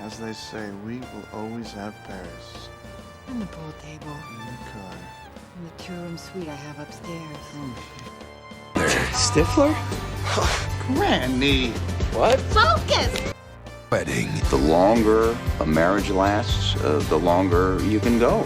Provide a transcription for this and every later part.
As they say, we will always have Paris. And the pool table. In the car. And the two-room suite I have upstairs. Stifler? Granny! What? Focus! Wedding. The longer a marriage lasts, the longer you can go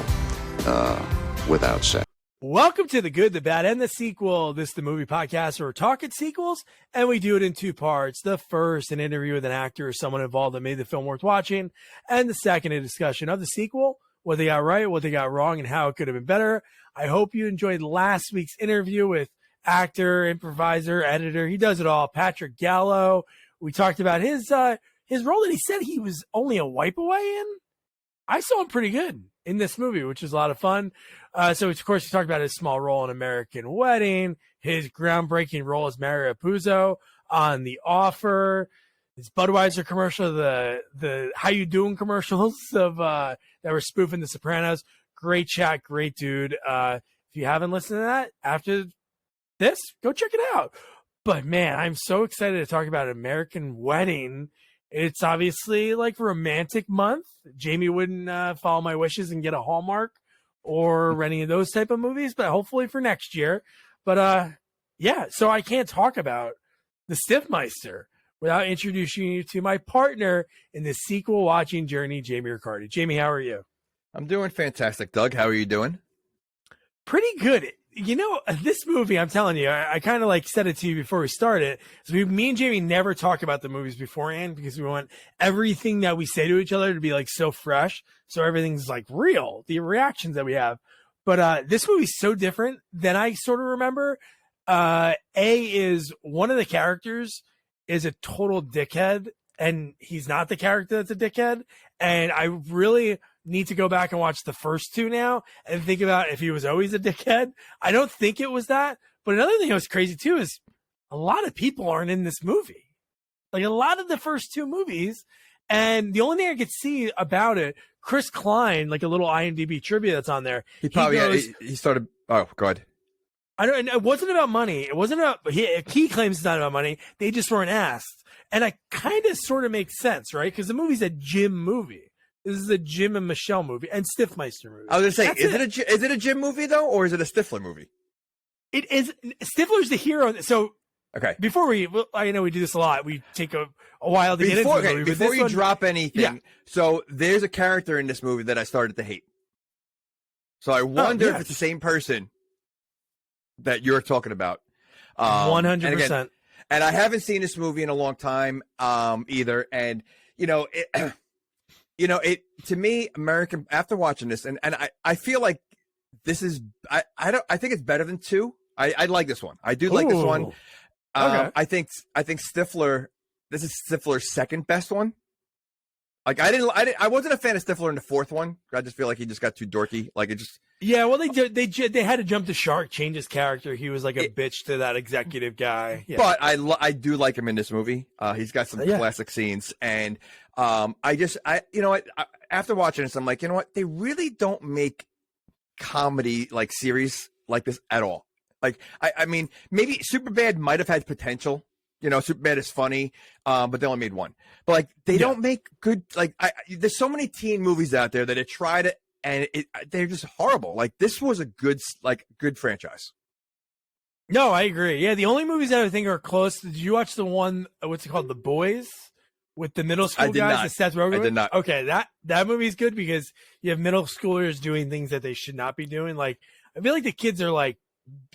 without sex. Welcome to The Good, the Bad, and the Sequel. This is the movie podcast where we're talking sequels, and we do it in two parts. The first, an interview with an actor or someone involved that made the film worth watching, and the second, a discussion of the sequel, what they got right, what they got wrong, and how it could have been better. I hope you enjoyed last week's interview with actor, improviser, editor. He does it all. Patrick Gallo. We talked about his role that he said he was only a wipe away in. I saw him pretty good in this movie, which was a lot of fun. So, of course, we talked about his small role in American Wedding, his groundbreaking role as Mario Puzo on The Offer, his Budweiser commercial, the How You Doing commercials of that were spoofing The Sopranos. Great chat, great dude. If you haven't listened to that after this, go check it out. But, man, I'm so excited to talk about American Wedding. It's obviously like romantic month. Jamie wouldn't follow my wishes and get a Hallmark or any of those type of movies, but hopefully for next year. But yeah, so I can't talk about the Stiffmeister without introducing you to my partner in the sequel watching journey, Jamie Riccardi. Jamie, how are you? I'm doing fantastic, Doug. How are you doing? Pretty good. You know, this movie, I'm telling you, I kind of like said it to you before we started. So me and Jamie never talk about the movies beforehand because we want everything that we say to each other to be like so fresh. So everything's like real, the reactions that we have. But this movie's so different than I sort of remember. Is one of the characters is a total dickhead, and he's not the character that's a dickhead. And I really need to go back and watch the first two now and think about if he was always a dickhead. I don't think it was that. But another thing that was crazy too is a lot of people aren't in this movie. Like a lot of the first two movies. And the only thing I could see about it, Chris Klein, like a little IMDb trivia that's on there. He probably he started. Oh, go ahead. It wasn't about money. It wasn't about, he claims it's not about money. They just weren't asked. And I kind of sort of makes sense, right? Because the movie's a Jim movie. This is a Jim and Michelle movie and Stiffmeister movie. I was going to say, is it a Jim movie, though, or is it a Stifler movie? It is. Stifler's the hero. So, okay. Before I know we do this a lot. We take a while to get into the movie. Before you drop anything, so there's a character in this movie that I started to hate. So I wonder if it's the same person that you're talking about. 100%. And I haven't seen this movie in a long time either. And, it to me, American, after watching this, and I feel like this is, I think it's better than two. I like this one. I do like this one. Okay. I think Stifler, this is Stifler's second best one. Like I wasn't a fan of Stifler in the fourth one. I just feel like he just got too dorky. Like it just. Yeah, well, they had to jump the shark, change his character. He was like a bitch to that executive guy. Yeah. But I do like him in this movie. He's got some classic scenes, and after watching this, I'm like, you know what? They really don't make comedy like series like this at all. Like I mean, maybe Superbad might have had potential. Superbad is funny, but they only made one. But like, they don't make good. Like, there's so many teen movies out there that have tried it, and they're just horrible. Like, this was a good franchise. No, I agree. Yeah, the only movies that I think are close. Did you watch the one? What's it called? The Boys with the middle school guys. That Seth Rogen. I did not. Okay, that movie's good because you have middle schoolers doing things that they should not be doing. Like, I feel like the kids are like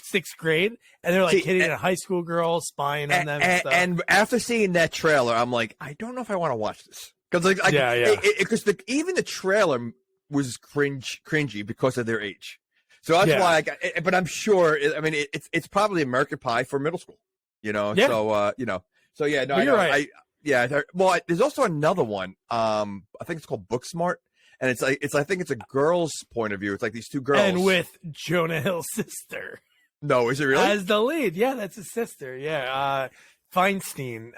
sixth grade and they're like hitting a high school girl, spying on them and stuff. And after seeing that trailer, I'm like, I don't know if I want to watch this because because even the trailer was cringy because of their age. So that's why but I'm sure. I mean, it's probably American Pie for middle school. Yeah. So yeah. No, you're right. Well, there's also another one. I think it's called Booksmart. And I think it's a girl's point of view. It's like these two girls. And with Jonah Hill's sister. No, is it really? As the lead. Yeah, that's his sister. Yeah. Feinstein.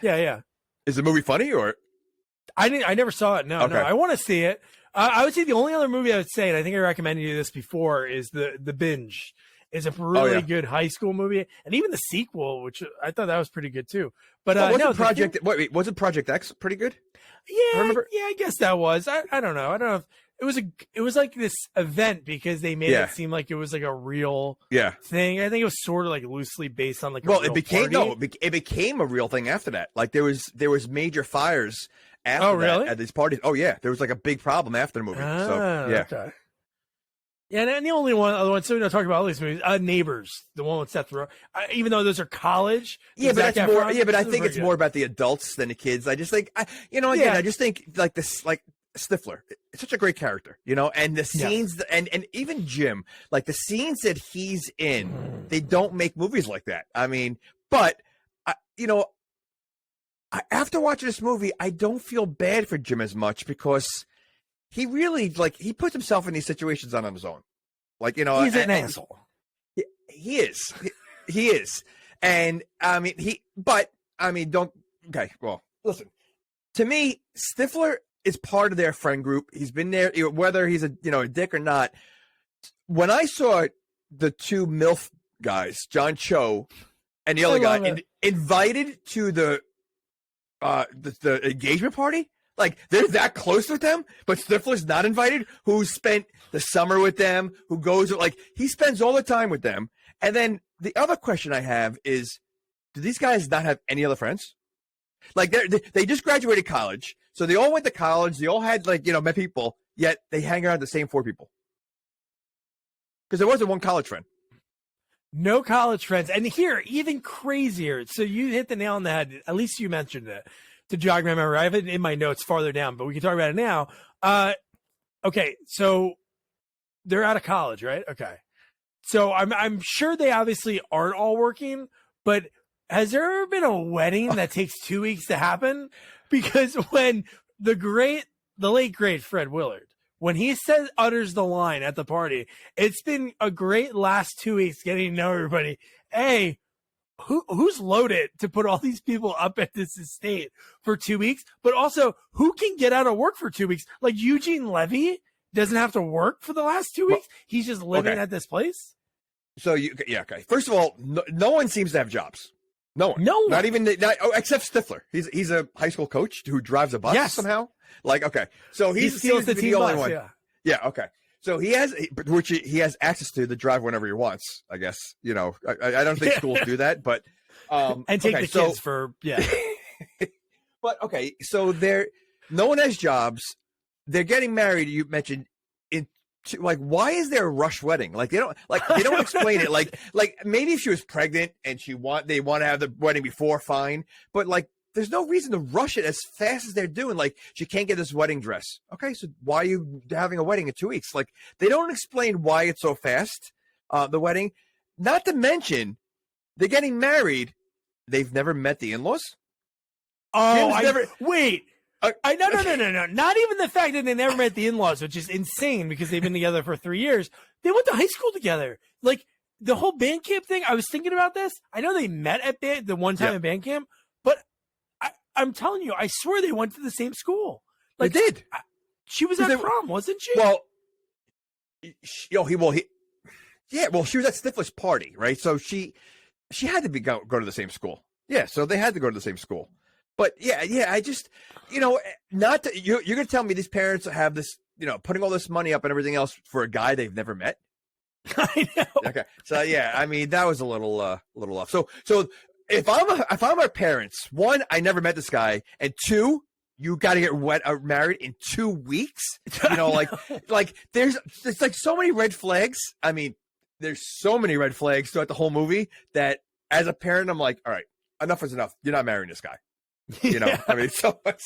Yeah. Is the movie funny or? I never saw it. No, I want to see it. I would say the only other movie I would say, and I think I recommended you this before, is the Binge. is a really yeah. good high school movie, and even the sequel, which I thought that was pretty good too. But wasn't wasn't Project X pretty good? Yeah, I guess that was. I don't know. I don't know if it was like this event because they made it seem like it was like a real thing. I think it was sort of like loosely based on like a real it became party. it became a real thing after that. Like there was major fires after that at these parties. Oh yeah, there was like a big problem after the movie. Okay. Yeah, and the only other one, so we don't talk about all these movies. Neighbors, the one with Seth Rogen. Even though those are college, but that's more. Yeah, but I think it's more about the adults than the kids. I just think, I just think like this, like Stifler, it's such a great character, and the scenes and even Jim, like the scenes that he's in, they don't make movies like that. I mean, but after watching this movie, I don't feel bad for Jim as much because he really he puts himself in these situations on his own. Like, he's an asshole. He is. He is. And I mean, okay. Well, listen, to me, Stifler is part of their friend group. He's been there, whether he's a dick or not. When I saw the two MILF guys, John Cho and the other guy invited to the engagement party, like they're that close with them, but Stifler's not invited, who spent the summer with them, who goes, like, he spends all the time with them. And then the other question I have is, do these guys not have any other friends? Like they just graduated college, so they all went to college, they all had met people, yet they hang around the same four people. Because there wasn't one college friend. No college friends. And here, even crazier. So you hit the nail on the head. At least you mentioned it. To jog my memory, I have it in my notes farther down, but we can talk about it now. Okay, so they're out of college, right? Okay, so I'm sure they obviously aren't all working, but has there ever been a wedding that takes 2 weeks to happen? Because when the late great Fred Willard, when he utters the line at the party, it's been a great last 2 weeks getting to know everybody. Hey, who's loaded to put all these people up at this estate for 2 weeks? But also, who can get out of work for 2 weeks? Like Eugene Levy doesn't have to work for the last 2 weeks. He's just living at this place. So okay. First of all, no one seems to have jobs. No one. Not even except Stifler. He's a high school coach who drives a bus somehow. Like, okay, so he seems to be the only one. Yeah. Okay. So he has access to drive whenever he wants. I guess I don't think schools do that, but and take the kids for But okay, so no one has jobs. They're getting married. You mentioned why is there a rush wedding? Like they don't explain it. Like maybe if she was pregnant and they want to have the wedding before, fine. But there's no reason to rush it as fast as they're doing. Like, she can't get this wedding dress. Okay, so why are you having a wedding in 2 weeks? Like, they don't explain why it's so fast, the wedding. Not to mention, they're getting married. They've never met the in-laws. Oh, wait. No. Not even the fact that they never met the in-laws, which is insane because they've been together for 3 years. They went to high school together. Like, the whole band camp thing, I was thinking about this. I know they met at the one time at band camp, but I'm telling you, I swear they went to the same school. Like, they did. She was at prom, wasn't she? Well, she was at Stifler's party, right? So she had to go to the same school. Yeah, so they had to go to the same school. But I just, not to, you're going to tell me these parents have this, putting all this money up and everything else for a guy they've never met? I know. Okay, so I mean that was a little off. So if I'm our parents, one, I never met this guy, and two, you got to get married in 2 weeks. There's so many red flags. I mean, there's so many red flags throughout the whole movie that as a parent, I'm like, all right, enough is enough. You're not marrying this guy. I mean, so much.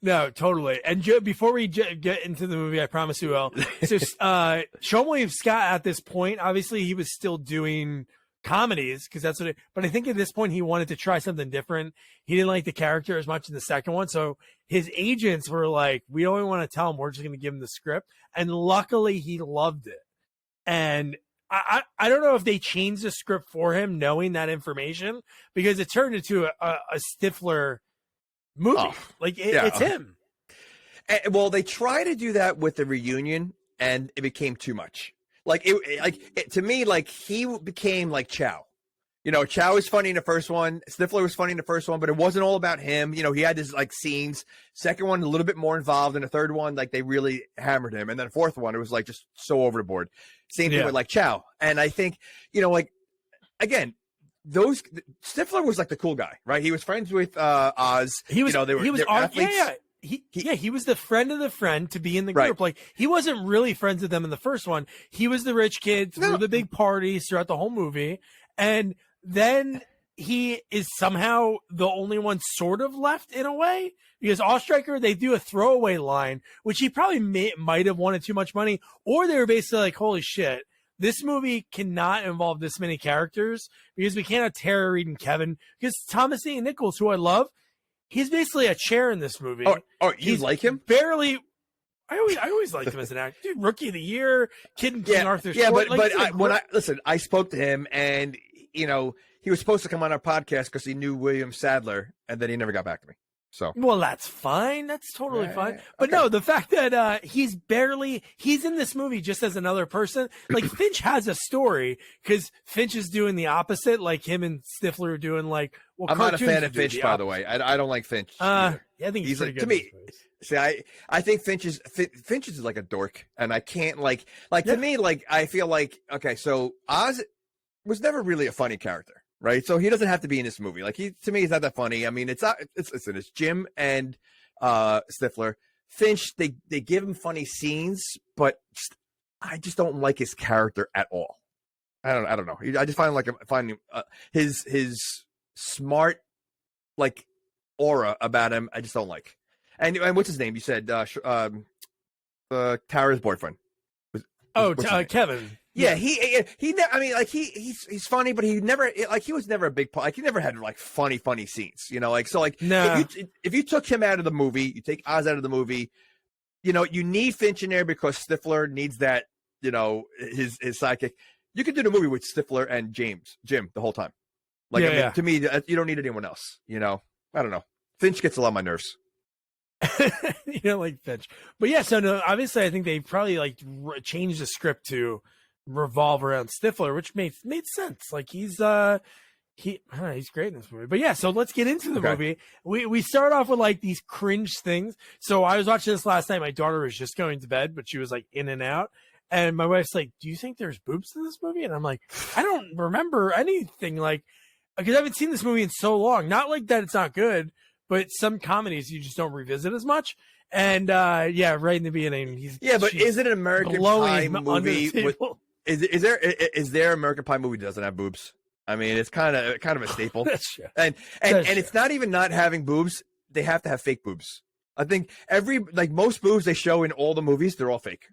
No, totally. And before we get into the movie, I promise you will. So, Sean William Scott at this point, obviously he was still doing comedies because that's but I think at this point he wanted to try something different. He didn't like the character as much in the second one. So his agents were like, we don't even want to tell him. We're just going to give him the script. And luckily he loved it. And I don't know if they changed the script for him knowing that information because it turned into a Stifler movie. Oh, it's him. Well, they try to do that with the reunion and it became too much. To me, like he became like Chow. You know, Chow was funny in the first one. Stifler was funny in the first one, but it wasn't all about him. You know, he had his like scenes. Second one, a little bit more involved. And the third one, like they really hammered him. And then the fourth one, it was like just so over the board. Same thing with like Chow. And I think, you know, like again, Stifler was like the cool guy, right? He was friends with Oz. He was, athletes. He was the friend of the friend to be in the Right. group. Like he wasn't really friends with them in the first one. He was the rich kid through the big parties throughout the whole movie. And then he is somehow the only one sort of left in a way, because Ostriker, they do a throwaway line, which he probably might have wanted too much money, or they were basically like, holy shit, this movie cannot involve this many characters because we can't have Tara Reid and Kevin, because Thomas Ian Nichols, who I love, he's basically a chair in this movie. Oh, you like him? Barely. I always liked him as an actor. Dude, Rookie of the Year, Kid and King Arthur's Court. I spoke to him, and you know, he was supposed to come on our podcast because he knew William Sadler, and then he never got back to me. So, well, that's fine. That's totally fine. But no, the fact that he's in this movie just as another person. Like Finch has a story because Finch is doing the opposite. Like him and Stifler are doing like. Well, I'm not a fan of Finch, by the way. I don't like Finch. Yeah, I think he's pretty good to me. See, I think Finch is like a dork, and I can't to me, like I feel like, okay, so Oz was never really a funny character, right? So he doesn't have to be in this movie. Like to me, he's not that funny. I mean, it's Jim and Stifler. Finch, they give him funny scenes, but I just don't like his character at all. I don't know. I just find his smart like aura about him. I just don't like. And what's his name? You said Tara's boyfriend. Kevin. Yeah, I mean, like he's funny, but he was never a big part. Like he never had like funny scenes, you know. Like so, like if you took him out of the movie, you take Oz out of the movie, you know, you need Finch in there because Stifler needs that, you know, his sidekick. You could do the movie with Stifler and Jim the whole time. Like to me, you don't need anyone else. You know, I don't know. Finch gets a lot of my nerves. You know, like Finch, but yeah. So no, obviously, I think they probably like changed the script to revolve around Stifler, which made sense. Like he's great in this movie. But yeah, so let's get into the movie. We start off with like these cringe things. So I was watching this last night. My daughter was just going to bed, but she was like in and out. And my wife's like, "Do you think there's boobs in this movie?" And I'm like, "I don't remember anything like because I haven't seen this movie in so long. Not like that it's not good." But some comedies you just don't revisit as much. And right in the beginning, but is it an American Pie movie? Is there American Pie movie that doesn't have boobs? I mean, it's kind of a staple. That's true. And it's not even not having boobs; they have to have fake boobs. I think most boobs they show in all the movies, they're all fake.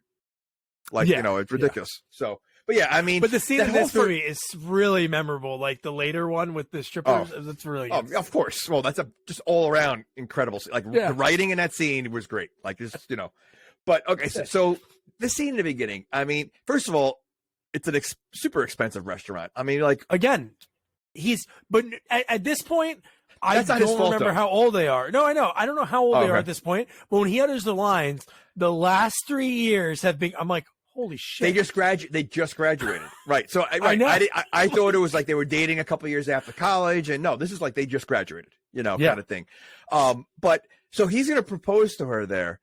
You know, it's ridiculous. So. But yeah, I mean, but the scene in this movie is really memorable. Like the later one with the strippers, that's really good. Of course. Well, that's just all around incredible. Like the writing in that scene was great. Like just, you know, but okay. So the scene in the beginning, I mean, first of all, it's an super expensive restaurant. I mean, like again, but at this point, I don't remember how old they are. No, I know. I don't know how old they are at this point, but when he utters the lines, the last 3 years have been, I'm like, holy shit! They just graduated, right? So I know. I thought it was like they were dating a couple of years after college, and no, this is like they just graduated, you know, kind of thing. But so he's going to propose to her there.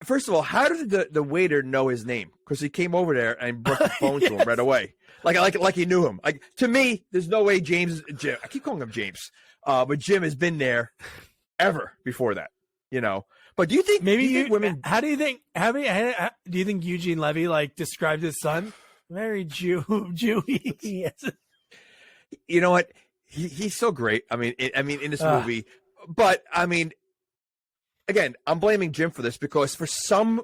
First of all, how did the waiter know his name? Because he came over there and brought the phone to him right away, like he knew him. Like to me, there's no way Jim. I keep calling him James, but Jim has been there ever before that, you know. But do you think women? How do you think? Do you think Eugene Levy like described his son? Very Jewy. Yes. You know what? He's so great. I mean, in this movie. But I mean, again, I'm blaming Jim for this because for some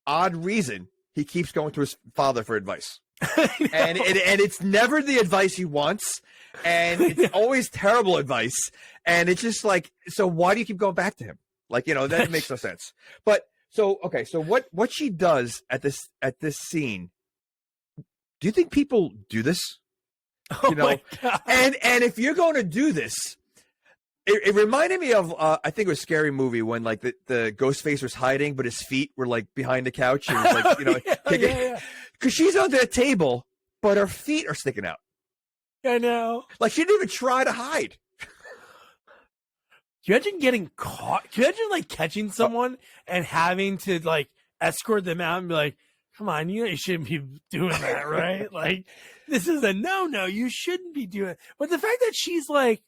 odd reason he keeps going to his father for advice, and it's never the advice he wants, and it's always terrible advice, and it's just like, so why do you keep going back to him? Like, you know, that makes no sense. But so what she does at this scene, do you think people do this? You know, and if you're going to do this, It reminded me of I think it was a Scary Movie when like the ghost face was hiding, but his feet were like behind the couch. And he was like, you know, because she's under the table, but her feet are sticking out. I know. Like she didn't even try to hide. Can you imagine getting caught? Can you imagine like catching someone and having to like escort them out and be like, come on, you know you shouldn't be doing that, right? Like this is a no. You shouldn't be doing it. But the fact that she's like,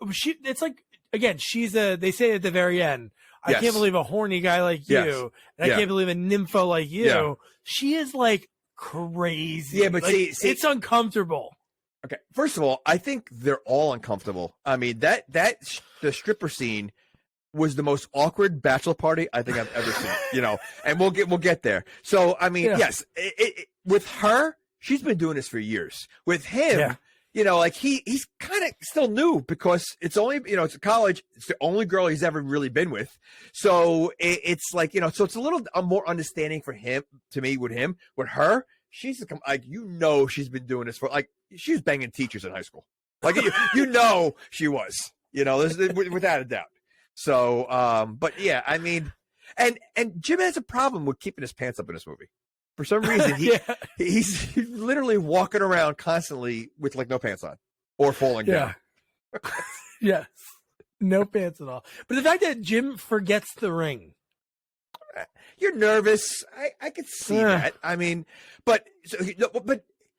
it's like, again, they say at the very end, I can't believe a horny guy like you, and I can't believe a nympho like you. Yeah. She is like crazy. Yeah, but like, see, it's uncomfortable. Okay, first of all, I think they're all uncomfortable. I mean, the stripper scene was the most awkward bachelor party I think I've ever seen. You know, and we'll get there. So, I mean, yes, with her, she's been doing this for years. With him, you know, like he's kind of still new because it's only, you know, it's a college. It's the only girl he's ever really been with. So it's like, you know, so it's a little more understanding for him, to me, with him. With her, she's like, you know, she's been doing this for like, she was banging teachers in high school. Like, you know, she was, you know, without a doubt. So, but yeah, I mean, and Jim has a problem with keeping his pants up in this movie. For some reason, he's literally walking around constantly with like no pants on or falling down. Yes, no pants at all. But the fact that Jim forgets the ring. You're nervous. I could see that. I mean, but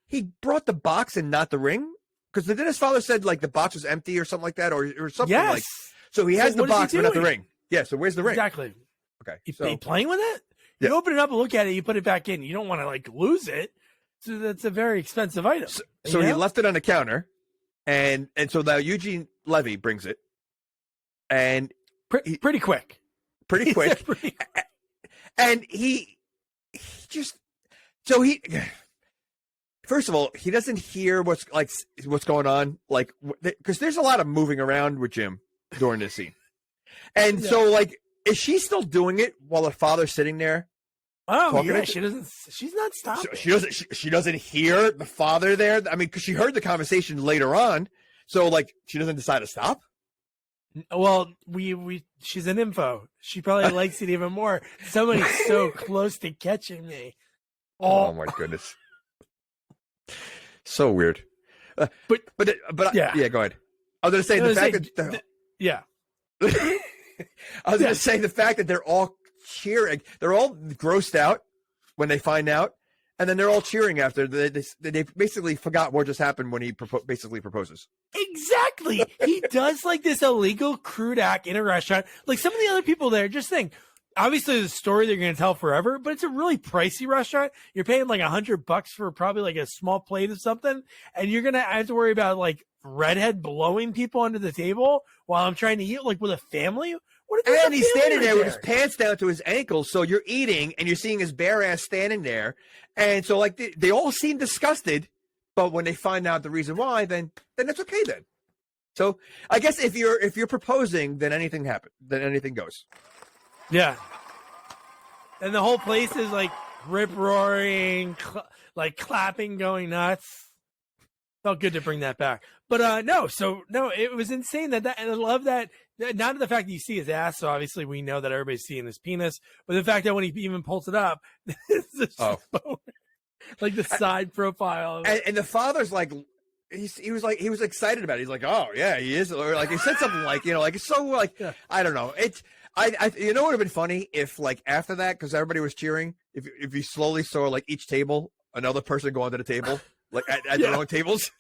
he brought the box and not the ring, because then his father said like the box was empty or something like that, or something like. So he has the box but not the ring. Yeah. So where's the ring? Exactly. Okay. You playing with it? You open it up and look at it. You put it back in. You don't want to like lose it. So that's a very expensive item. So he left it on the counter, and so now Eugene Levy brings it, and pretty quick. And he just first of all, he doesn't hear what's going on, like, because there's a lot of moving around with Jim during this scene, and so like, is she still doing it while her father's sitting there? Oh yeah, she doesn't. She's not stopping. She doesn't hear the father there. I mean, because she heard the conversation later on, so like she doesn't decide to stop. Well, she's an info. She probably likes it even more. Somebody's so close to catching me. Oh my goodness, so weird. But yeah, go ahead. I was going to say I was going to say the fact that they're all cheering. They're all grossed out when they find out, and then they're all cheering after. They basically forgot what just happened when he basically proposes. Exactly. He does like this illegal crude act in a restaurant. Like some of the other people there, just think, obviously the story they're going to tell forever, but it's a really pricey restaurant. You're paying like $100 for probably like a small plate of something, and you're going to have to worry about like redhead blowing people under the table while I'm trying to eat like with a family. And he's standing there with his pants down to his ankles. So you're eating and you're seeing his bare ass standing there. And so like they all seem disgusted, but when they find out the reason why, then it's okay then. So I guess if you're proposing, then anything happens. Then anything goes. Yeah. And the whole place is like rip roaring, like clapping, going nuts. Felt good to bring that back. But it was insane and I love that. Not the fact that you see his ass, so obviously we know that everybody's seeing his penis, but the fact that when he even pulls it up, like the side profile. And the father's like, he was excited about it. He's like, oh yeah, he is. Or like he said something like, you know, like it's so like, I don't know. I you know what would have been funny if like after that, because everybody was cheering, if you slowly saw like each table, another person go onto the table, like at their own tables.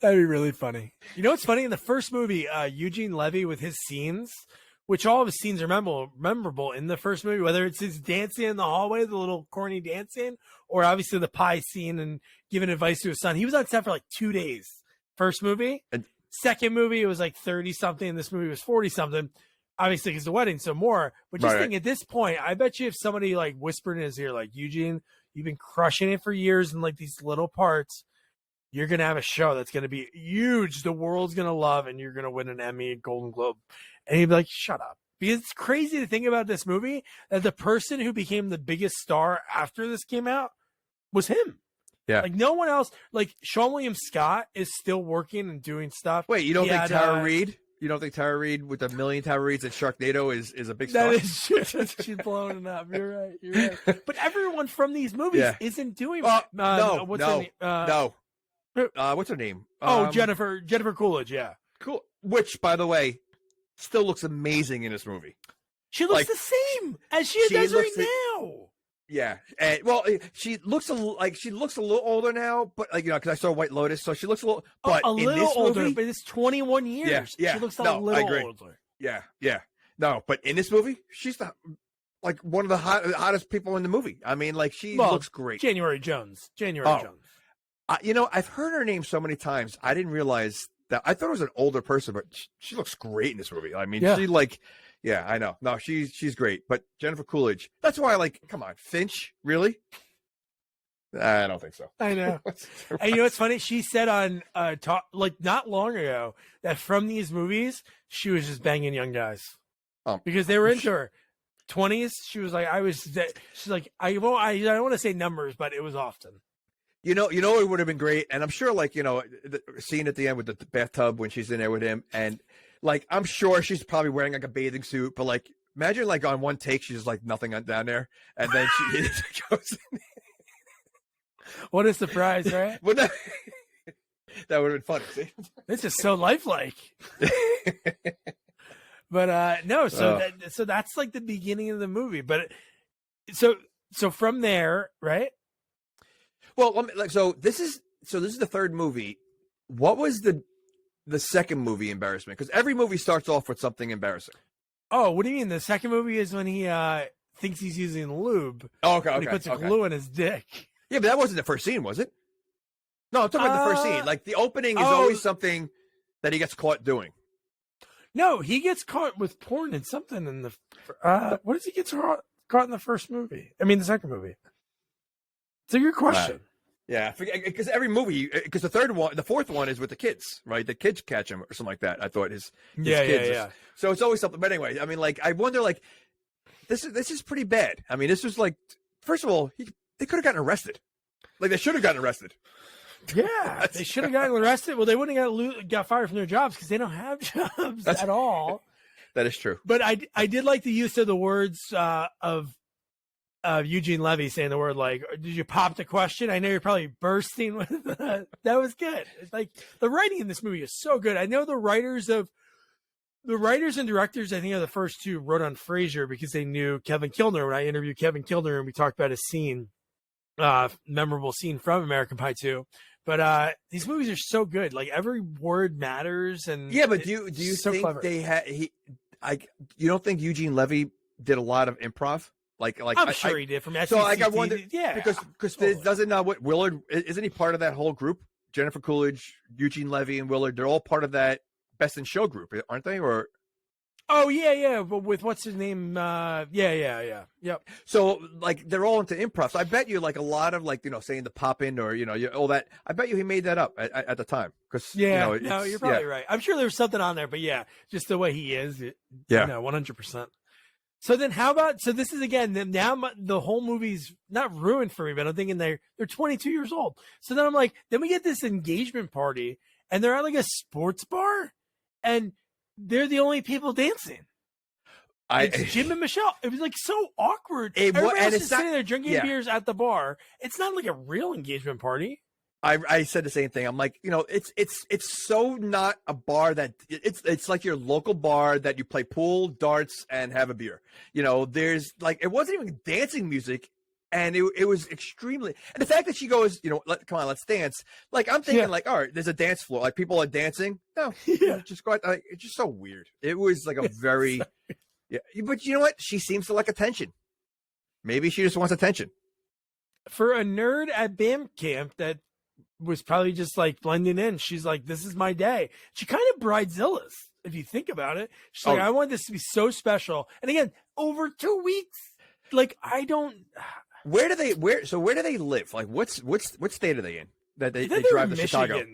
That'd be really funny. You know what's funny? In the first movie, Eugene Levy with his scenes, which all of his scenes are memorable in the first movie, whether it's his dancing in the hallway, the little corny dancing, or obviously the pie scene and giving advice to his son. He was on set for like 2 days. First movie. And second movie, it was like 30-something. This movie was 40-something. Obviously, because the wedding, so more. But just think, at this point, I bet you if somebody like whispered in his ear, like, Eugene, you've been crushing it for years in like these little parts. You're going to have a show that's going to be huge. The world's going to love, and you're going to win an Emmy, a Golden Globe. And he'd be like, shut up. Because it's crazy to think about this movie, that the person who became the biggest star after this came out was him. Yeah. Like no one else. Like Sean William Scott is still working and doing stuff. Wait, you don't He think had, Tara Reid? You don't think Tara Reid with a million Tara Reids at Sharknado is a big star? That is true. She's blowing it up. You're right. You're right. But everyone from these movies isn't doing. No. What's her name? What's her name? Jennifer Coolidge. Yeah. Cool. Which, by the way, still looks amazing in this movie. She looks the same as she does right now. Yeah, and well, she looks a little older now, but like because I saw White Lotus, so she looks a little, but a little in this older. movie, but it's 21 years. Yeah, She looks a I little agree. older. Yeah. No, but in this movie, she's one of the hottest people in the movie. I mean, like she looks great. January Jones. Jones. I've heard her name so many times. I didn't realize that. I thought it was an older person, but she looks great in this movie. I mean, yeah, I know. No, she's great. But Jennifer Coolidge, that's why come on, Finch, really? I don't think so. I know. And you know what's funny? She said on not long ago that from these movies, she was just banging young guys. Because they were into her 20s. She was like, she's like, I don't want to say numbers, but it was often. You know, it would have been great. And I'm sure the scene at the end with the bathtub when she's in there with him and I'm sure she's probably wearing a bathing suit, but imagine on one take, she's just nothing down there. And then she goes in. What a surprise, right? Well, that would have been funny. See? This is so lifelike. But no, so that's the beginning of the movie. But so from there, right? Well, so this is the third movie. What was the second movie embarrassment? Because every movie starts off with something embarrassing. Oh, what do you mean? The second movie is when he thinks he's using lube. Oh, okay. He puts a glue in his dick. Yeah, but that wasn't the first scene, was it? No, I'm talking about the first scene. The opening is always something that he gets caught doing. No, he gets caught with porn and something in the. What does he get caught in the first movie? I mean, the second movie. It's a good question. Yeah, because every movie, because the fourth one is with the kids, right? The kids catch him or something like that. I thought his kids. Yeah. So it's always something. But anyway, I mean, I wonder, this is pretty bad. I mean, this was first of all, they could have gotten arrested. They should have gotten arrested. Yeah, they should have gotten arrested. Well, they wouldn't have got fired from their jobs because they don't have jobs at all. That is true. But I did like the use of the words of Eugene Levy saying the word did you pop the question? I know you're probably bursting with that. That was good. It's the writing in this movie is so good. I know the writers and directors, I think, are the first two wrote on Frasier because they knew Kevin Kilner. When I interviewed Kevin Kilner and we talked about a scene, memorable scene from American Pie 2. But these movies are so good. Every word matters. And yeah, but do you so think clever. they had you don't think Eugene Levy did a lot of improv? I'm sure he did from SEC. So I wonder, yeah, because totally. doesn't know what Willard isn't he part of that whole group? Jennifer Coolidge, Eugene Levy, and Willard, they're all part of that Best in Show group, aren't they? Or oh yeah, but with what's his name? Yep. So they're all into improv. So I bet you a lot of saying the pop in or all that. I bet you he made that up at the time because no, you're probably right. I'm sure there was something on there, but yeah, just the way he is. 100%. So then how about, so this is again, now the whole movie's not ruined for me, but I'm thinking they're 22 years old. So then I'm then we get this engagement party and they're at a sports bar and they're the only people dancing. It's Jim and Michelle. It was so awkward. Everyone else is sitting there drinking beers at the bar. It's not a real engagement party. I said the same thing. I'm it's so not a bar that it's like your local bar that you play pool, darts, and have a beer. There's it wasn't even dancing music, and it was extremely. And the fact that she goes, come on, let's dance. I'm thinking all right, there's a dance floor, people are dancing. No, just go out. It's just so weird. It was a very but you know what? She seems to like attention. Maybe she just wants attention. For a nerd at band camp that was probably just blending in. She's this is my day. She kind of Bridezilla's, if you think about it. She's I want this to be so special. And again, over 2 weeks. I don't. Where do they live? What state are they in? That they drive to Chicago.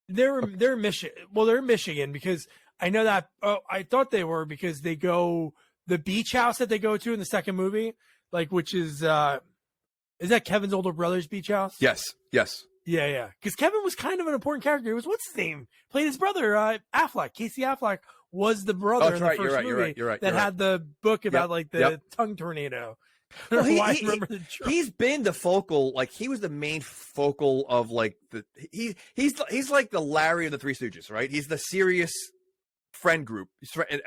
They're in Michigan. Well, they're in Michigan because I know that. Oh, I thought they were because they go the beach house that they go to in the second movie, which is Is that Kevin's older brother's beach house? Yes. Yeah. Because Kevin was kind of an important character. It was what's his name? Played his brother, Affleck. Casey Affleck was the brother in the first movie that had the book about like the tongue tornado. Well, he's been the focal, like he was the main focal of like he's like the Larry of the Three Stooges, right? He's the serious friend group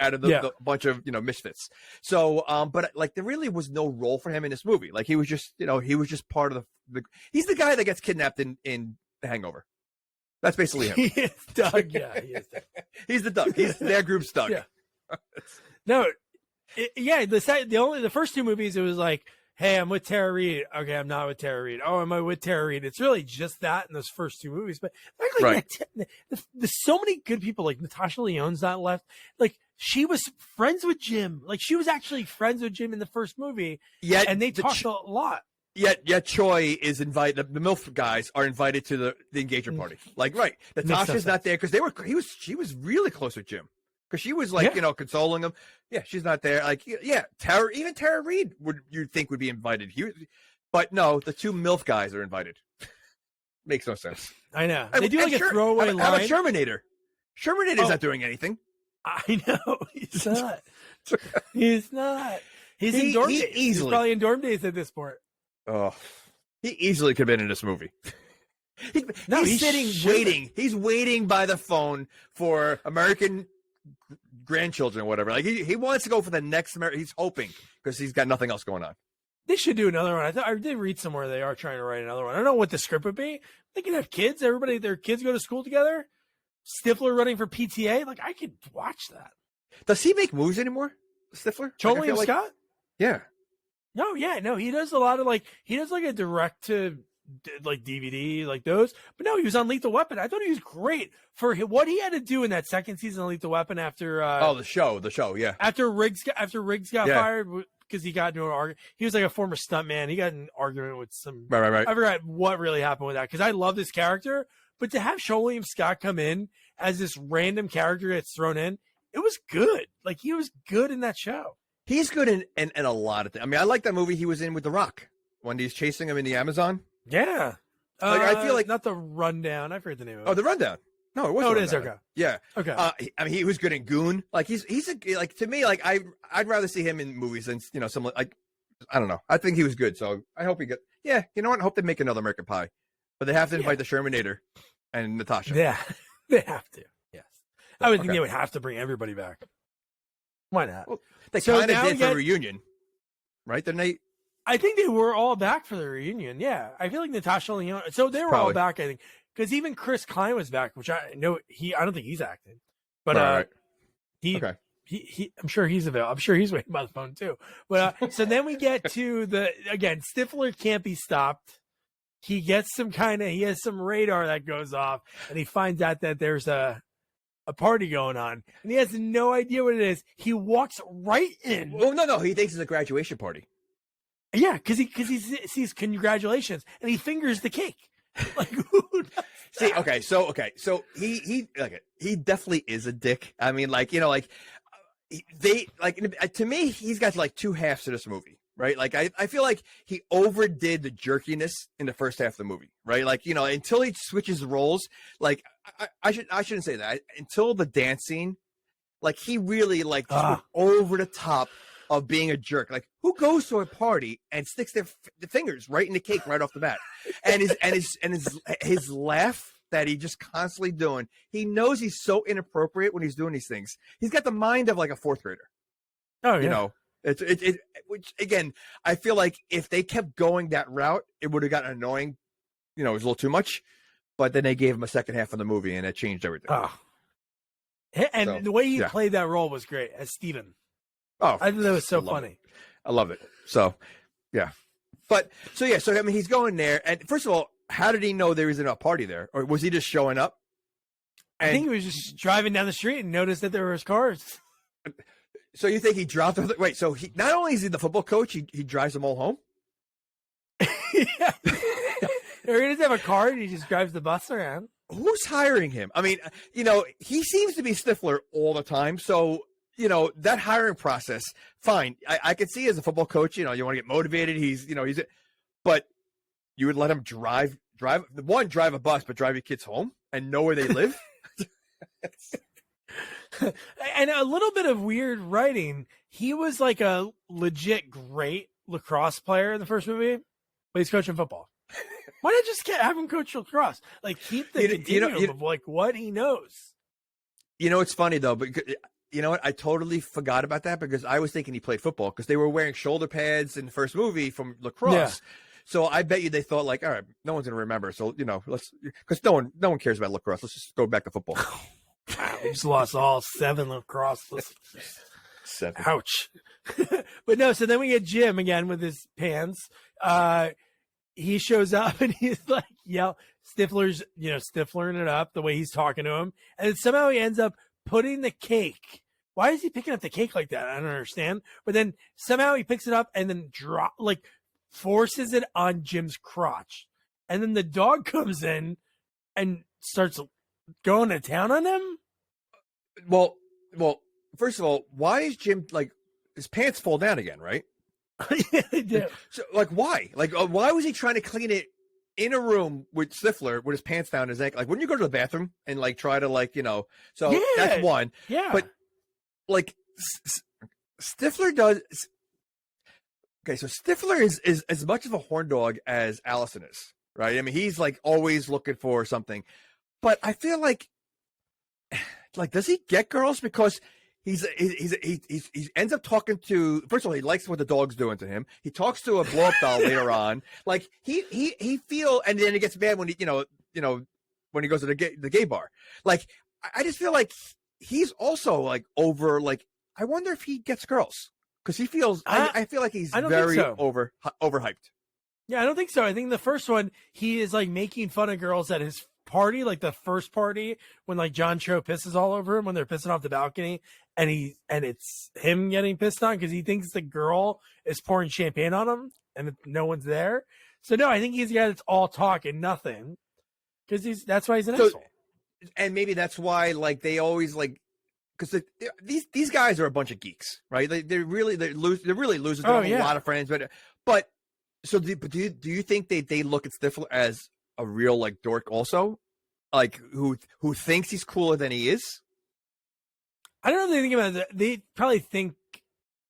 out of the bunch of misfits. So but like there really was no role for him in this movie. Like he was just part of the he's the guy that gets kidnapped in The Hangover. That's basically him. He is Doug. Yeah, he is Doug. He's the Doug. He's their group's Doug. Yeah. No, the first two movies it was like, hey, I'm with Tara Reid. Okay, I'm not with Tara Reid. Oh, am I with Tara Reid? It's really just that in those first two movies. But like, there's so many good people. Like Natasha Lyonne's not left. Like she was friends with Jim. Like she was actually friends with Jim in the first movie. Yeah, and they talked a lot. Yet Choi is invited. The MILF guys are invited to the engagement party. Like Natasha's not there because she was really close with Jim. Because she was like, consoling him. Yeah, she's not there. Like, Tara Reid you'd think would be invited. But no, the two MILF guys are invited. Makes no sense. I know. They do like a throwaway line. How about Shermanator? Shermanator's not doing anything. I know. He's not. He's not. He's in dorm days. He's probably in dorm days at this point. Oh, he easily could have been in this movie. He's sitting waiting. He's waiting by the phone for American grandchildren or whatever. Like he wants to go for the next he's hoping because he's got nothing else going on. They should do another one. I did read somewhere they are trying to write another one. I don't know what the script would be. They can have kids. Their kids go to school together. Stifler running for PTA. Like I could watch that. Does he make movies anymore? Stifler? William Scott? Yeah. No, he does a lot of he does like a direct to like DVD, like those. But no, he was on Lethal Weapon. I thought he was great for what he had to do in that second season of Lethal Weapon after. The show, yeah. After Riggs got fired because he got into an argument. He was like a former stuntman. He got in an argument with some. Right. I forgot what really happened with that because I love this character, but to have Sean William Scott come in as this random character that's thrown in, it was good. Like he was good in that show. He's good in a lot of things. I mean, I like that movie he was in with The Rock when he's chasing him in the Amazon. Yeah. I feel like not The Rundown. I forget the name of it. Oh, The Rundown. No, it was. Oh, it is. Okay. Yeah. Okay. I mean, he was good in Goon. Like he's like to me, like I'd rather see him in movies than some like I don't know. I think he was good, so I hope he get. Yeah, you know what? I hope they make another American Pie, but they have to invite the Shermanator and Natasha. Yeah, they have to. Yes, I would think they would have to bring everybody back. Why not? Well, they kind of did for the reunion, right? Didn't they? I think they were all back for the reunion. Yeah, I feel like Natasha Lyonne. So they were all back. I think because even Chris Klein was back, which I know I don't think he's acting, but I'm sure he's available. I'm sure he's waiting by the phone too. But so then we get to Stifler can't be stopped. He gets he has some radar that goes off, and he finds out that there's a party going on, and he has no idea what it is. He walks right in. Oh no, he thinks it's a graduation party. Yeah, because he sees congratulations, and he fingers the cake. Like, see, so he definitely is a dick. I mean, to me, he's got like two halves to this movie, right? Like, I feel like he overdid the jerkiness in the first half of the movie, right? Like, until he switches roles, like I shouldn't say that until the dance scene, like he really just went over the top of being a jerk. Like, who goes to a party and sticks their fingers right in the cake right off the bat? And his laugh that he just constantly doing. He knows he's so inappropriate when he's doing these things. He's got the mind of like a fourth grader. Oh, yeah. Which again, I feel like if they kept going that route, it would have gotten annoying. It was a little too much. But then they gave him a second half of the movie, and it changed everything. Oh. And the way he played that role was great as Steven. Oh, I think that was so funny. I love it. So, yeah. So I mean, he's going there. And first of all, how did he know there was a party there? Or was he just showing up? I think he was just driving down the street and noticed that there was cars. So you think he dropped them? Wait, so he not only is he the football coach, he drives them all home? Yeah. Or he doesn't have a car and he just drives the bus around. Who's hiring him? I mean, he seems to be Stifler all the time. So, that hiring process, fine. I could see as a football coach, you want to get motivated. But you would let him drive a bus, but drive your kids home and know where they live. And a little bit of weird writing. He was like a legit great lacrosse player in the first movie, but he's coaching football. Why not just have him coach lacrosse? Like, keep the continuum of like what he knows. You know, it's funny though, but you know what? I totally forgot about that because I was thinking he played football because they were wearing shoulder pads in the first movie from lacrosse. Yeah. So I bet you they thought like, all right, no one's gonna remember. So because no one cares about lacrosse. Let's just go back to football. Wow, we just lost all 7 lacrosse. 7. Ouch. But no, so then we get Jim again with his pants. He shows up and he's like, Stifler's, Stiflering it up the way he's talking to him. And then somehow he ends up putting the cake. Why is he picking up the cake like that? I don't understand. But then somehow he picks it up and then forces it on Jim's crotch. And then the dog comes in and starts going to town on him. Well, first of all, why is Jim his pants fall down again, right? Yeah, they do. So, why? Why was he trying to clean it in a room with Stifler with his pants down his ankle? Wouldn't you go to the bathroom and try to So yeah, that's one. Yeah. But Stifler does. Okay, so Stifler is as much of a horn dog as Allison is, right? I mean, he's always looking for something. But I feel like does he get girls? Because he ends up talking to, first of all, he likes what the dog's doing to him. He talks to a blow up doll later on. He feel, and then it gets bad when he when he goes to the gay bar. I just feel like he's also over. I wonder if he gets girls because he feels. I feel like he's very overhyped. Yeah, I don't think so. I think the first one he is making fun of girls at his party, the first party when John Cho pisses all over him when they're pissing off the balcony, and it's him getting pissed on because he thinks the girl is pouring champagne on him and no one's there. So no, I think he's a guy that's all talk and nothing because that's why he's an asshole. And maybe that's why they always because these guys are a bunch of geeks, right? They're really losers. They have a lot of friends, but so do you think they look at Stifler as a real dork also, who thinks he's cooler than he is? I don't know if they think about it. They probably think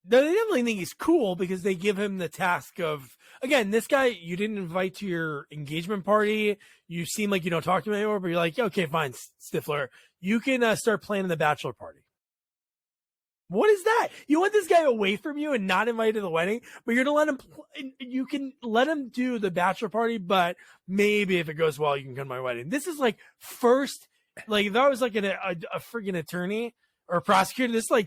they definitely think he's cool because they give him the task of, again, this guy you didn't invite to your engagement party. You seem like you don't talk to him anymore, but you're like, okay, fine, Stifler, you can start planning the bachelor party. What is that? You want this guy away from you and not invited to the wedding, but you're going to let him, you can let him do the bachelor party, but maybe if it goes well, you can come to my wedding. This is first, if I was a freaking attorney or a prosecutor, this is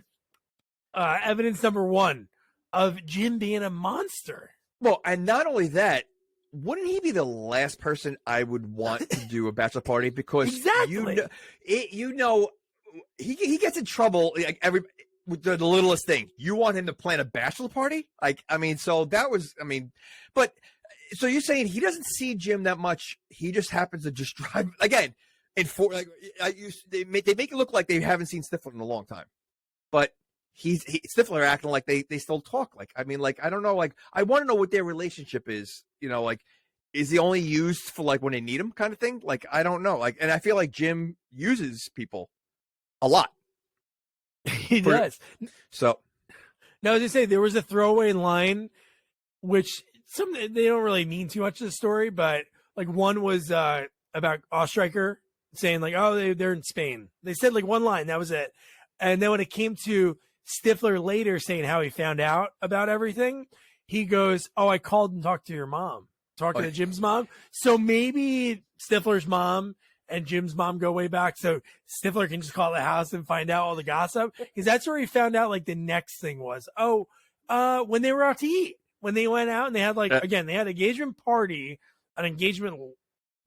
evidence number 1 of Jim being a monster. Well, and not only that, wouldn't he be the last person I would want to do a bachelor party? Because exactly. He gets in trouble with the littlest thing. You want him to plan a bachelor party? So you're saying he doesn't see Jim that much. He just happens to just drive again. They make it look like they haven't seen Stifler in a long time, but Stifler acting like they still talk. I don't know. I want to know what their relationship is. Is he only used for when they need him kind of thing? I don't know. And I feel like Jim uses people a lot. He does. So now, as I say, there was a throwaway line, which they don't really mean too much to the story, but one was about Ostreicher saying they're in Spain. They said one line, that was it. And then when it came to Stifler later saying how he found out about everything, he goes, "Oh, I called and talked to your mom, talking to Jim's mom." So maybe Stifler's mom and Jim's mom go way back, so Stifler can just call the house and find out all the gossip. Because that's where he found out the next thing was, when they were out to eat, when they went out and they had again, they had an engagement party, an engagement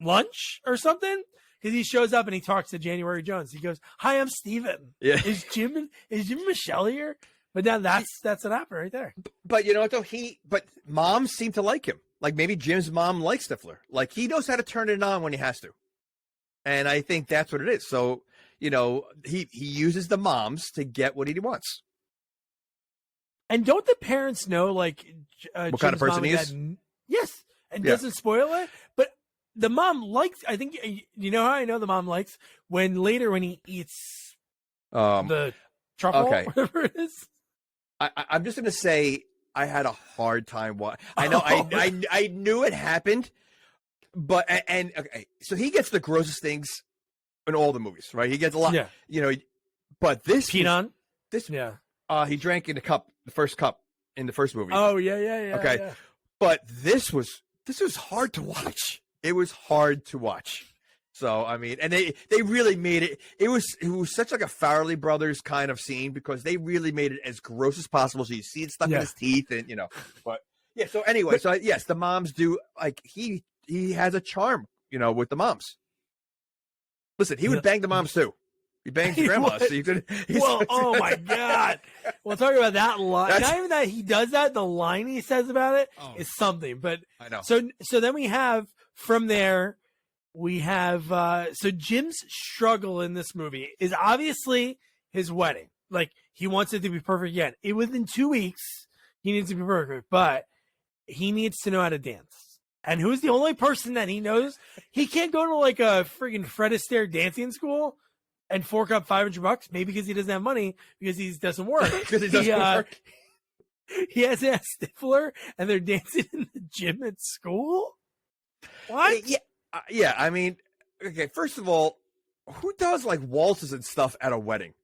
lunch or something. Because he shows up and he talks to January Jones. He goes, "Hi, I'm Steven. Yeah. Is Jim and Michelle here?" But now that's what happened right there. But you know what though? But moms seem to like him. Maybe Jim's mom likes Stifler. He knows how to turn it on when he has to. And I think that's what it is. So, he uses the moms to get what he wants. And don't the parents know, what kind of person he is? Yes. and doesn't spoil it. But the mom likes, I think, you know how I know the mom likes? When he eats the truffle, okay. whatever it is. I'm just going to say I had a hard time. I know I knew it happened, but, and okay, so he gets the grossest things in all the movies, right? He gets a lot, but this peed on? He drank in the first cup in the first movie. Oh, yeah. Okay. Yeah. But this was hard to watch. It was hard to watch. So, I mean, and they really made it. It was such like a Farrelly Brothers kind of scene because they really made it as gross as possible. So you see it stuck in his teeth and, but yeah. So anyway, yes, the moms do like, he has a charm, with the moms. Listen, he would bang the moms too. He bangs the grandma. So you could. Well, oh my God. We'll talk about that line. Not even that he does that. The line he says about it is something. But I know. So then we have from there, so Jim's struggle in this movie is obviously his wedding. Like he wants it to be perfect again. Within 2 weeks, he needs to be perfect, but he needs to know how to dance. And who's the only person that he knows? He can't go to like a friggin' Fred Astaire dancing school and fork up $500, maybe because he doesn't have money, because he doesn't work. Because he doesn't work. He has a Stifler, and they're dancing in the gym at school. What? Yeah. I mean, okay. First of all, who does like waltzes and stuff at a wedding?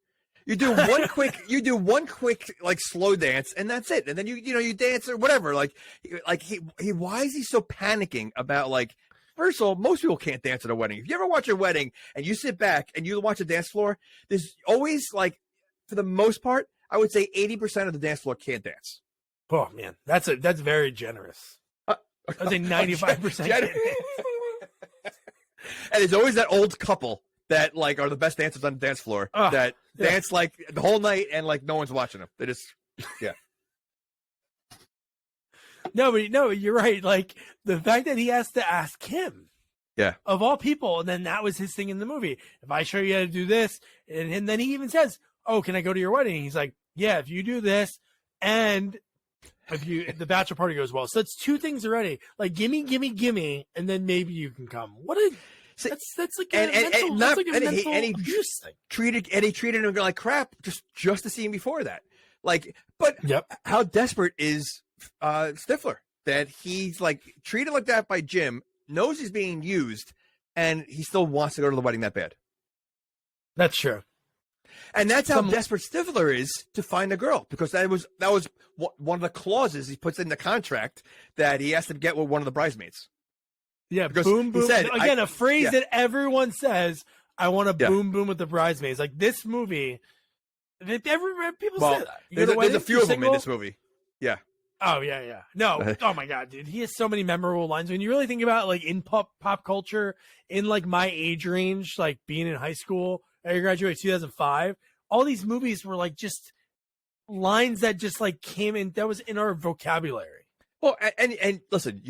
You do one quick like slow dance, and that's it. And then you dance or whatever. Like why is he so panicking about like? First of all, most people can't dance at a wedding. If you ever watch a wedding and you sit back and you watch a dance floor, there's always like, for the most part, I would say 80% of the dance floor can't dance. Oh man, that's very generous. I would say 95%. And there's always that old couple that like are the best dancers on the dance floor that dance like the whole night and like no one's watching them. They just No, you're right. Like the fact that he has to ask him, of all people, and then that was his thing in the movie. If I show you how to do this, and then he even says, "Oh, can I go to your wedding?" And he's like, "Yeah, if you do this, and if the bachelor party goes well." So that's two things already. Like, gimme, and then maybe you can come. That's like a mental abuse thing. He treated him like crap just to see him before that. Like, but how desperate is Stifler that he's like treated like that by Jim, knows he's being used, and he still wants to go to the wedding that bad. That's true. And that's how desperate Stifler is to find a girl, because that was one of the clauses he puts in the contract that he has to get with one of the bridesmaids. Yeah, because boom. Said, again, a phrase that everyone says, "I want to boom with the bridesmaids." Like this movie, people say that. There's a few of them in this movie. Yeah. Oh yeah. No. Oh my God, dude, he has so many memorable lines. When you really think about it, like in pop culture, in like my age range, like being in high school, I graduated 2005. All these movies were like just lines that just like came in. That was in our vocabulary. Well, and listen,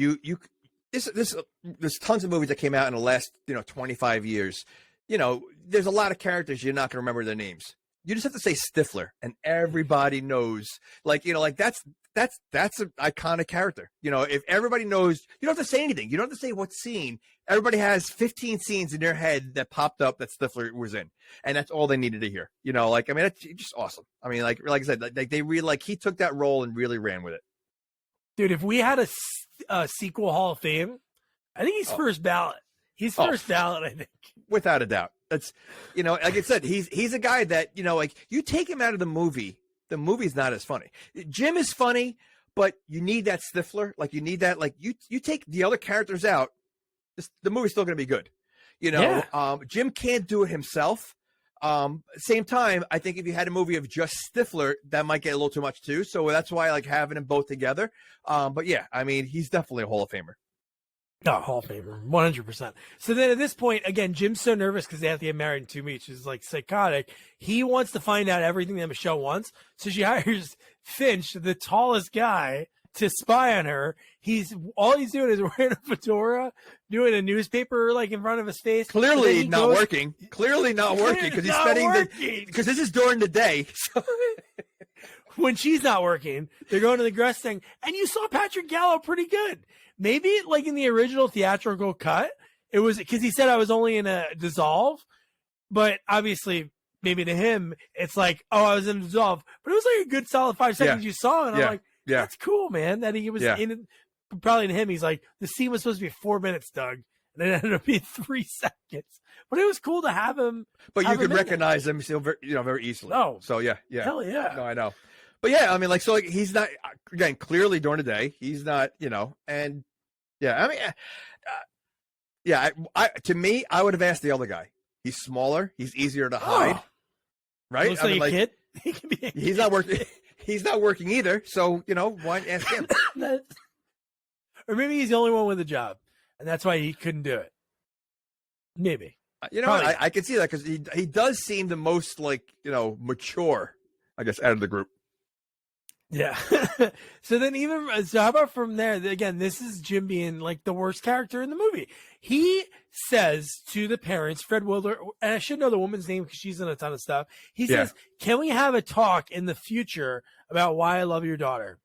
there's tons of movies that came out in the last 25 years. There's a lot of characters you're not going to remember their names. You just have to say Stifler, and everybody knows. Like that's an iconic character. If everybody knows, you don't have to say anything. You don't have to say what scene. Everybody has 15 scenes in their head that popped up that Stifler was in, and that's all they needed to hear. That's just awesome. I mean, like I said, like they really he took that role and really ran with it. Dude, if we had a sequel Hall of Fame, I think he's first ballot. He's first ballot, I think. Without a doubt. That's, like I said, he's a guy that, you take him out of the movie's not as funny. Jim is funny, but you need that Stifler. Like, you need that, like, you take the other characters out, the movie's still going to be good. Jim can't do it himself. Same time, I think if you had a movie of just Stifler, that might get a little too much too. So that's why I like having them both together. But yeah, I mean, he's definitely a Hall of Famer. No, Hall of Famer, 100%. So then at this point, again, Jim's so nervous because they have to get married in 2 weeks, which is like psychotic. He wants to find out everything that Michelle wants. So she hires Finch, the tallest guy, to spy on her. All he's doing is wearing a fedora, doing a newspaper like in front of his face. Clearly not working because he's spending because this is during the day. So. When she's not working, they're going to the Gress thing, and you saw Patrick Gallo pretty good. maybe like in the original theatrical cut, it was because he said I was only in a dissolve, but obviously maybe to him it's like, oh, I was in a dissolve, but it was like a good solid 5 seconds you saw, and I'm like, that's cool, man. That he was in it. Probably to him, he's like, the scene was supposed to be 4 minutes, Doug, and it ended up being 3 seconds. But it was cool to have him. But you could recognize him still, very easily. Oh, so yeah, hell yeah. No, I know. But yeah, I mean, like, so like he's not, again, clearly during the day he's not, and yeah, I mean, I to me, I would have asked the other guy. He's smaller. He's easier to hide. Right? Looks like a kid. He can be a he's not working. He's not working either. So why ask him? Or maybe he's the only one with a job, and that's why he couldn't do it. Maybe. I can see that because he does seem the most mature, I guess, out of the group. Yeah. So how about from there? Again, this is Jim being like the worst character in the movie. He says to the parents, Fred Wilder, and I should know the woman's name because she's in a ton of stuff. He says, "Can we have a talk in the future about why I love your daughter?"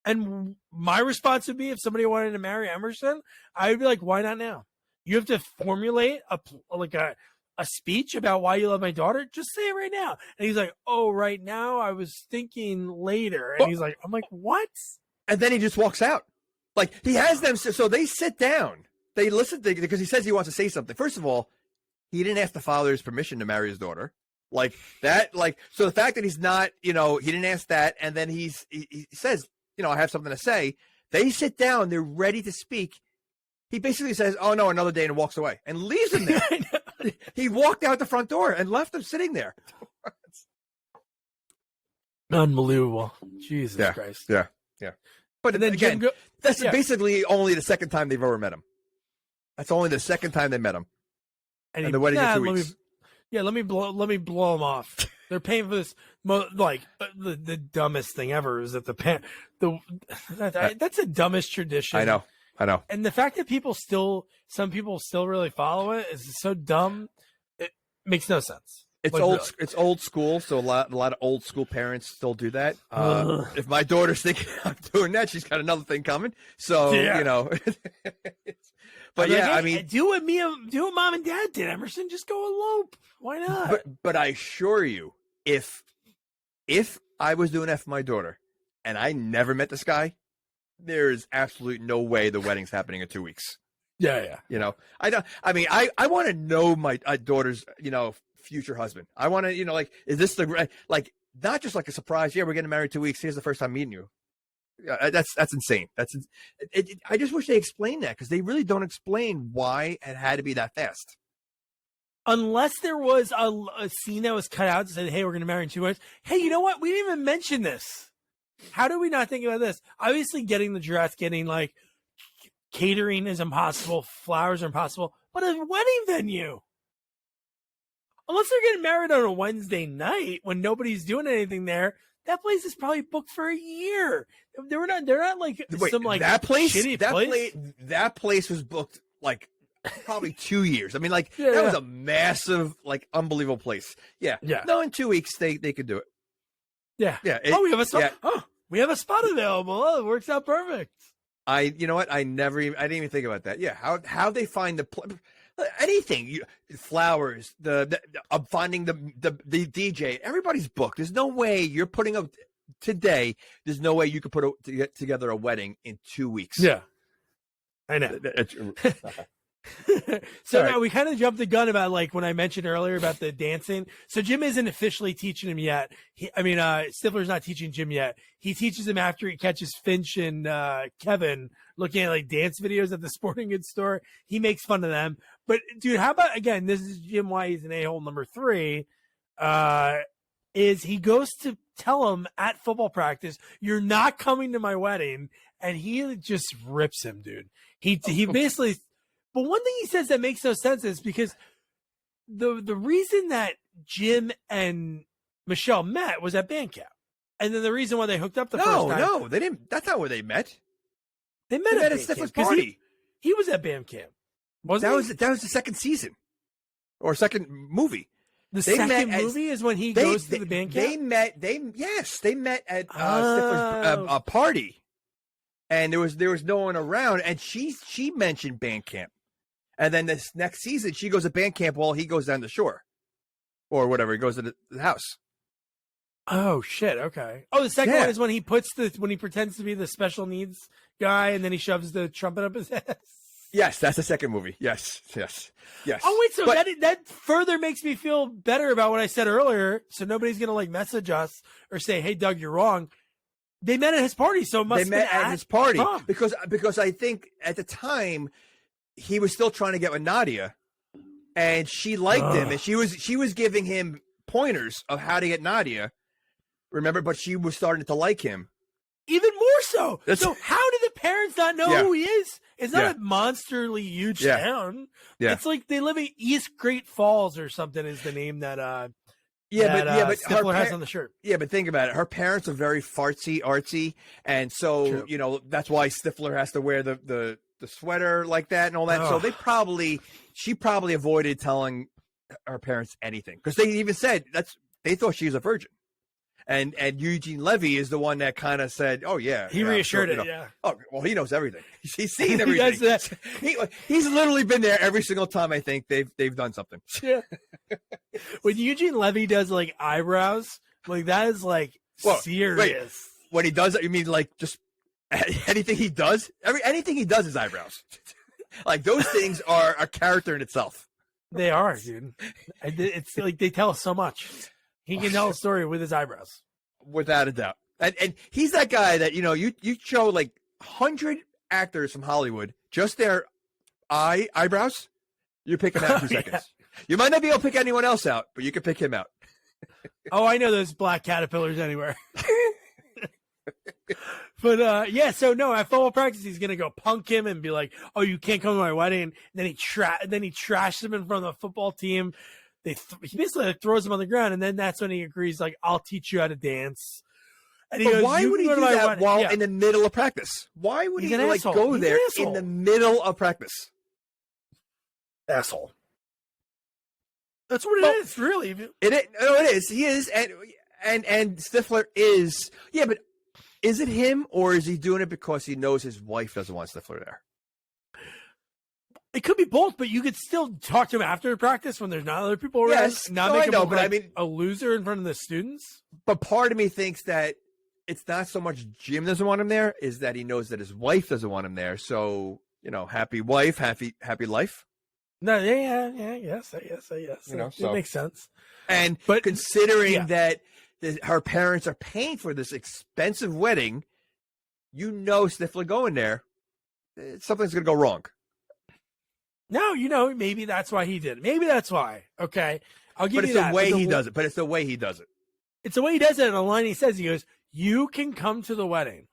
And my response would be, if somebody wanted to marry Emerson, I would be like, why not now? You have to formulate a speech about why you love my daughter. Just say it right now. And he's like, oh, right now I was thinking later. And he's like, I'm like, what? And then he just walks out. Like, he has them. So they sit down. They listen because he says he wants to say something. First of all, he didn't ask the father's permission to marry his daughter. Like that, so the fact that he's not, he didn't ask that. And then he says, I have something to say. They sit down. They're ready to speak. He basically says, oh, no, another day, and walks away and leaves him there. He walked out the front door and left him sitting there. Unbelievable. Jesus Christ. Yeah. But then again, that's basically only the second time they've ever met him. That's only the second time they met him. And the wedding in 2 weeks. Let me blow him off. They're paying for this, the dumbest thing ever is that that's the dumbest tradition. I know. And the fact that some people still really follow it is so dumb. It makes no sense. It's old school. So a lot of old school parents still do that. If my daughter's thinking I'm doing that, she's got another thing coming. So, but I mean, do what mom and dad did, Emerson. Just go elope. Why not? But I assure you, if I was doing that for my daughter and I never met this guy, there's absolutely no way the wedding's happening in 2 weeks. Yeah. I want to know my daughter's, future husband. I want to, is this not just like a surprise? Yeah, we're getting married 2 weeks. Here's the first time meeting you. Yeah, that's insane. I just wish they explained that because they really don't explain why it had to be that fast. Unless there was a scene that was cut out and said, hey, we're going to marry in 2 weeks. Hey, you know what? We didn't even mention this. How do we not think about this? Obviously, getting the dress, getting catering is impossible. Flowers are impossible. But a wedding venue. Unless they're getting married on a Wednesday night when nobody's doing anything there, that place is probably booked for a year. They're not that place. Shitty place. That place was booked probably 2 years. I mean, that was a massive, unbelievable place. Yeah. No, in 2 weeks they could do it. Yeah. Yeah. We have a spot. We have a spot available. Oh, it works out perfect. You know what? I didn't even think about that. Yeah. How they find anything, flowers, finding the DJ, everybody's booked. There's no way you're putting up today. There's no way you could put together a wedding in 2 weeks. Yeah. I know. So now we kind of jumped the gun about when I mentioned earlier about the dancing. So Jim isn't officially teaching him yet. Stifler's not teaching Jim yet. He teaches him after he catches Finch and Kevin looking at dance videos at the sporting goods store. He makes fun of them. But dude, how about, again, this is Jim why he's an a-hole number 3, is he goes to tell him at football practice, you're not coming to my wedding. And he just rips him, dude. He basically, but one thing he says that makes no sense is because the reason that Jim and Michelle met was at band camp. And then the reason why they hooked up the first time. No, they didn't. That's not where they met. They met at Stifler's party. He was at band camp. That was the second season or second movie. The second movie is when he goes to the band camp? They met at Stifler's party. and there was no one around, and she mentioned band camp, and then this next season she goes to band camp while he goes down the shore, or whatever. He goes to the house. Oh shit! Okay. Oh, the second one is when he pretends to be the special needs guy, and then he shoves the trumpet up his ass. Yes, that's the second movie. Yes. Oh wait, so that further makes me feel better about what I said earlier. So nobody's gonna like message us or say, "Hey, Doug, you're wrong." They met at his party, so it must have met been at his party prom. because I think at the time he was still trying to get with Nadia, and she liked him, and she was giving him pointers of how to get Nadia. Remember, but she was starting to like him. Even more so. So how do the parents not know who he is? It's not a monsterly huge town. Yeah. It's like they live in East Great Falls or something is the name that but Stifler has on the shirt. Yeah, but think about it. Her parents are very artsy, and so that's why Stifler has to wear the sweater like that and all that. So she probably avoided telling her parents anything because they even said they thought she was a virgin. And Eugene Levy is the one that kind of said, "Oh yeah." He reassured it. Yeah. Oh well, he knows everything. He's seen everything. He's literally been there every single time. I think they've done something. Yeah. When Eugene Levy does like eyebrows, like that is like serious. Wait, when he does that, you mean like just anything he does? Anything he does is eyebrows. Like those things are a character in itself. They are, dude. It's like they tell us so much. He can tell a story with his eyebrows. Without a doubt. And he's that guy that, you show like 100 actors from Hollywood, just their eyebrows, you pick him out in 2 seconds. You might not be able to pick anyone else out, but you can pick him out. Oh, I know those black caterpillars anywhere. But so no, at football practice he's gonna go punk him and be like, "Oh, you can't come to my wedding." And then he trashed him in front of the football team. He basically throws him on the ground, and then that's when he agrees, like, "I'll teach you how to dance." And he goes, why would he do that while in the middle of practice? Why would he go there in the middle of practice? Asshole. That's what it is, really. It is. He is, and Stifler is. Yeah, but is it him, or is he doing it because he knows his wife doesn't want Stifler there? It could be both, but you could still talk to him after practice when there's not other people around. Yes, make him look like a loser in front of the students. But part of me thinks that it's not so much Jim doesn't want him there, is that he knows that his wife doesn't want him there. So, happy wife, happy life. No, yes. It makes sense. But considering that her parents are paying for this expensive wedding, Stifler going there, something's going to go wrong. No, maybe that's why he did it. Maybe that's why. Okay. I'll give you that. But it's the way he does it. But it's the way he does it. It's the way he does it. And the line he says, he goes, "You can come to the wedding,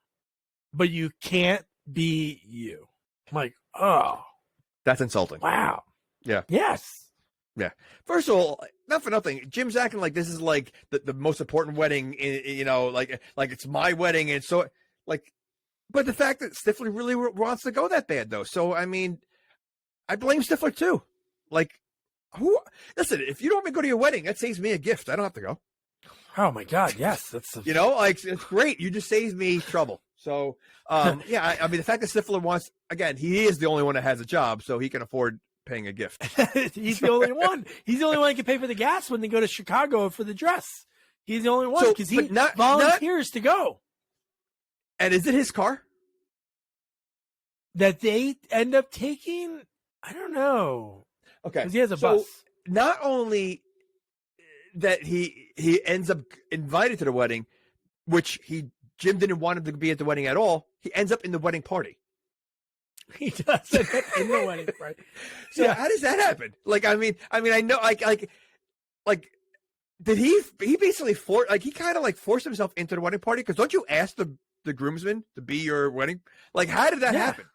but you can't be you." I'm like, oh. That's insulting. Wow. Yeah. Yes. Yeah. First of all, not for nothing, Jim's acting like this is like the most important wedding, like it's my wedding. And so, but the fact that Stifler really wants to go that bad, though. So, I mean, I blame Stifler too. Listen, if you don't want me to go to your wedding, that saves me a gift. I don't have to go. Oh my God. Yes. That's it's great. You just saved me trouble. So, I mean, the fact that Stifler wants, again, he is the only one that has a job, so he can afford paying a gift. He's the only one. He's the only one that can pay for the gas when they go to Chicago for the dress. He's the only one because he volunteers to go. And is it his car that they end up taking? I don't know. Okay. Because he has a bus. Not only that he ends up invited to the wedding, which Jim didn't want him to be at the wedding at all. He ends up in the wedding party. He does end up in the wedding party. So how does that happen? I know, did he basically he kind of forced himself into the wedding party? Because don't you ask the groomsmen to be your wedding? How did that happen?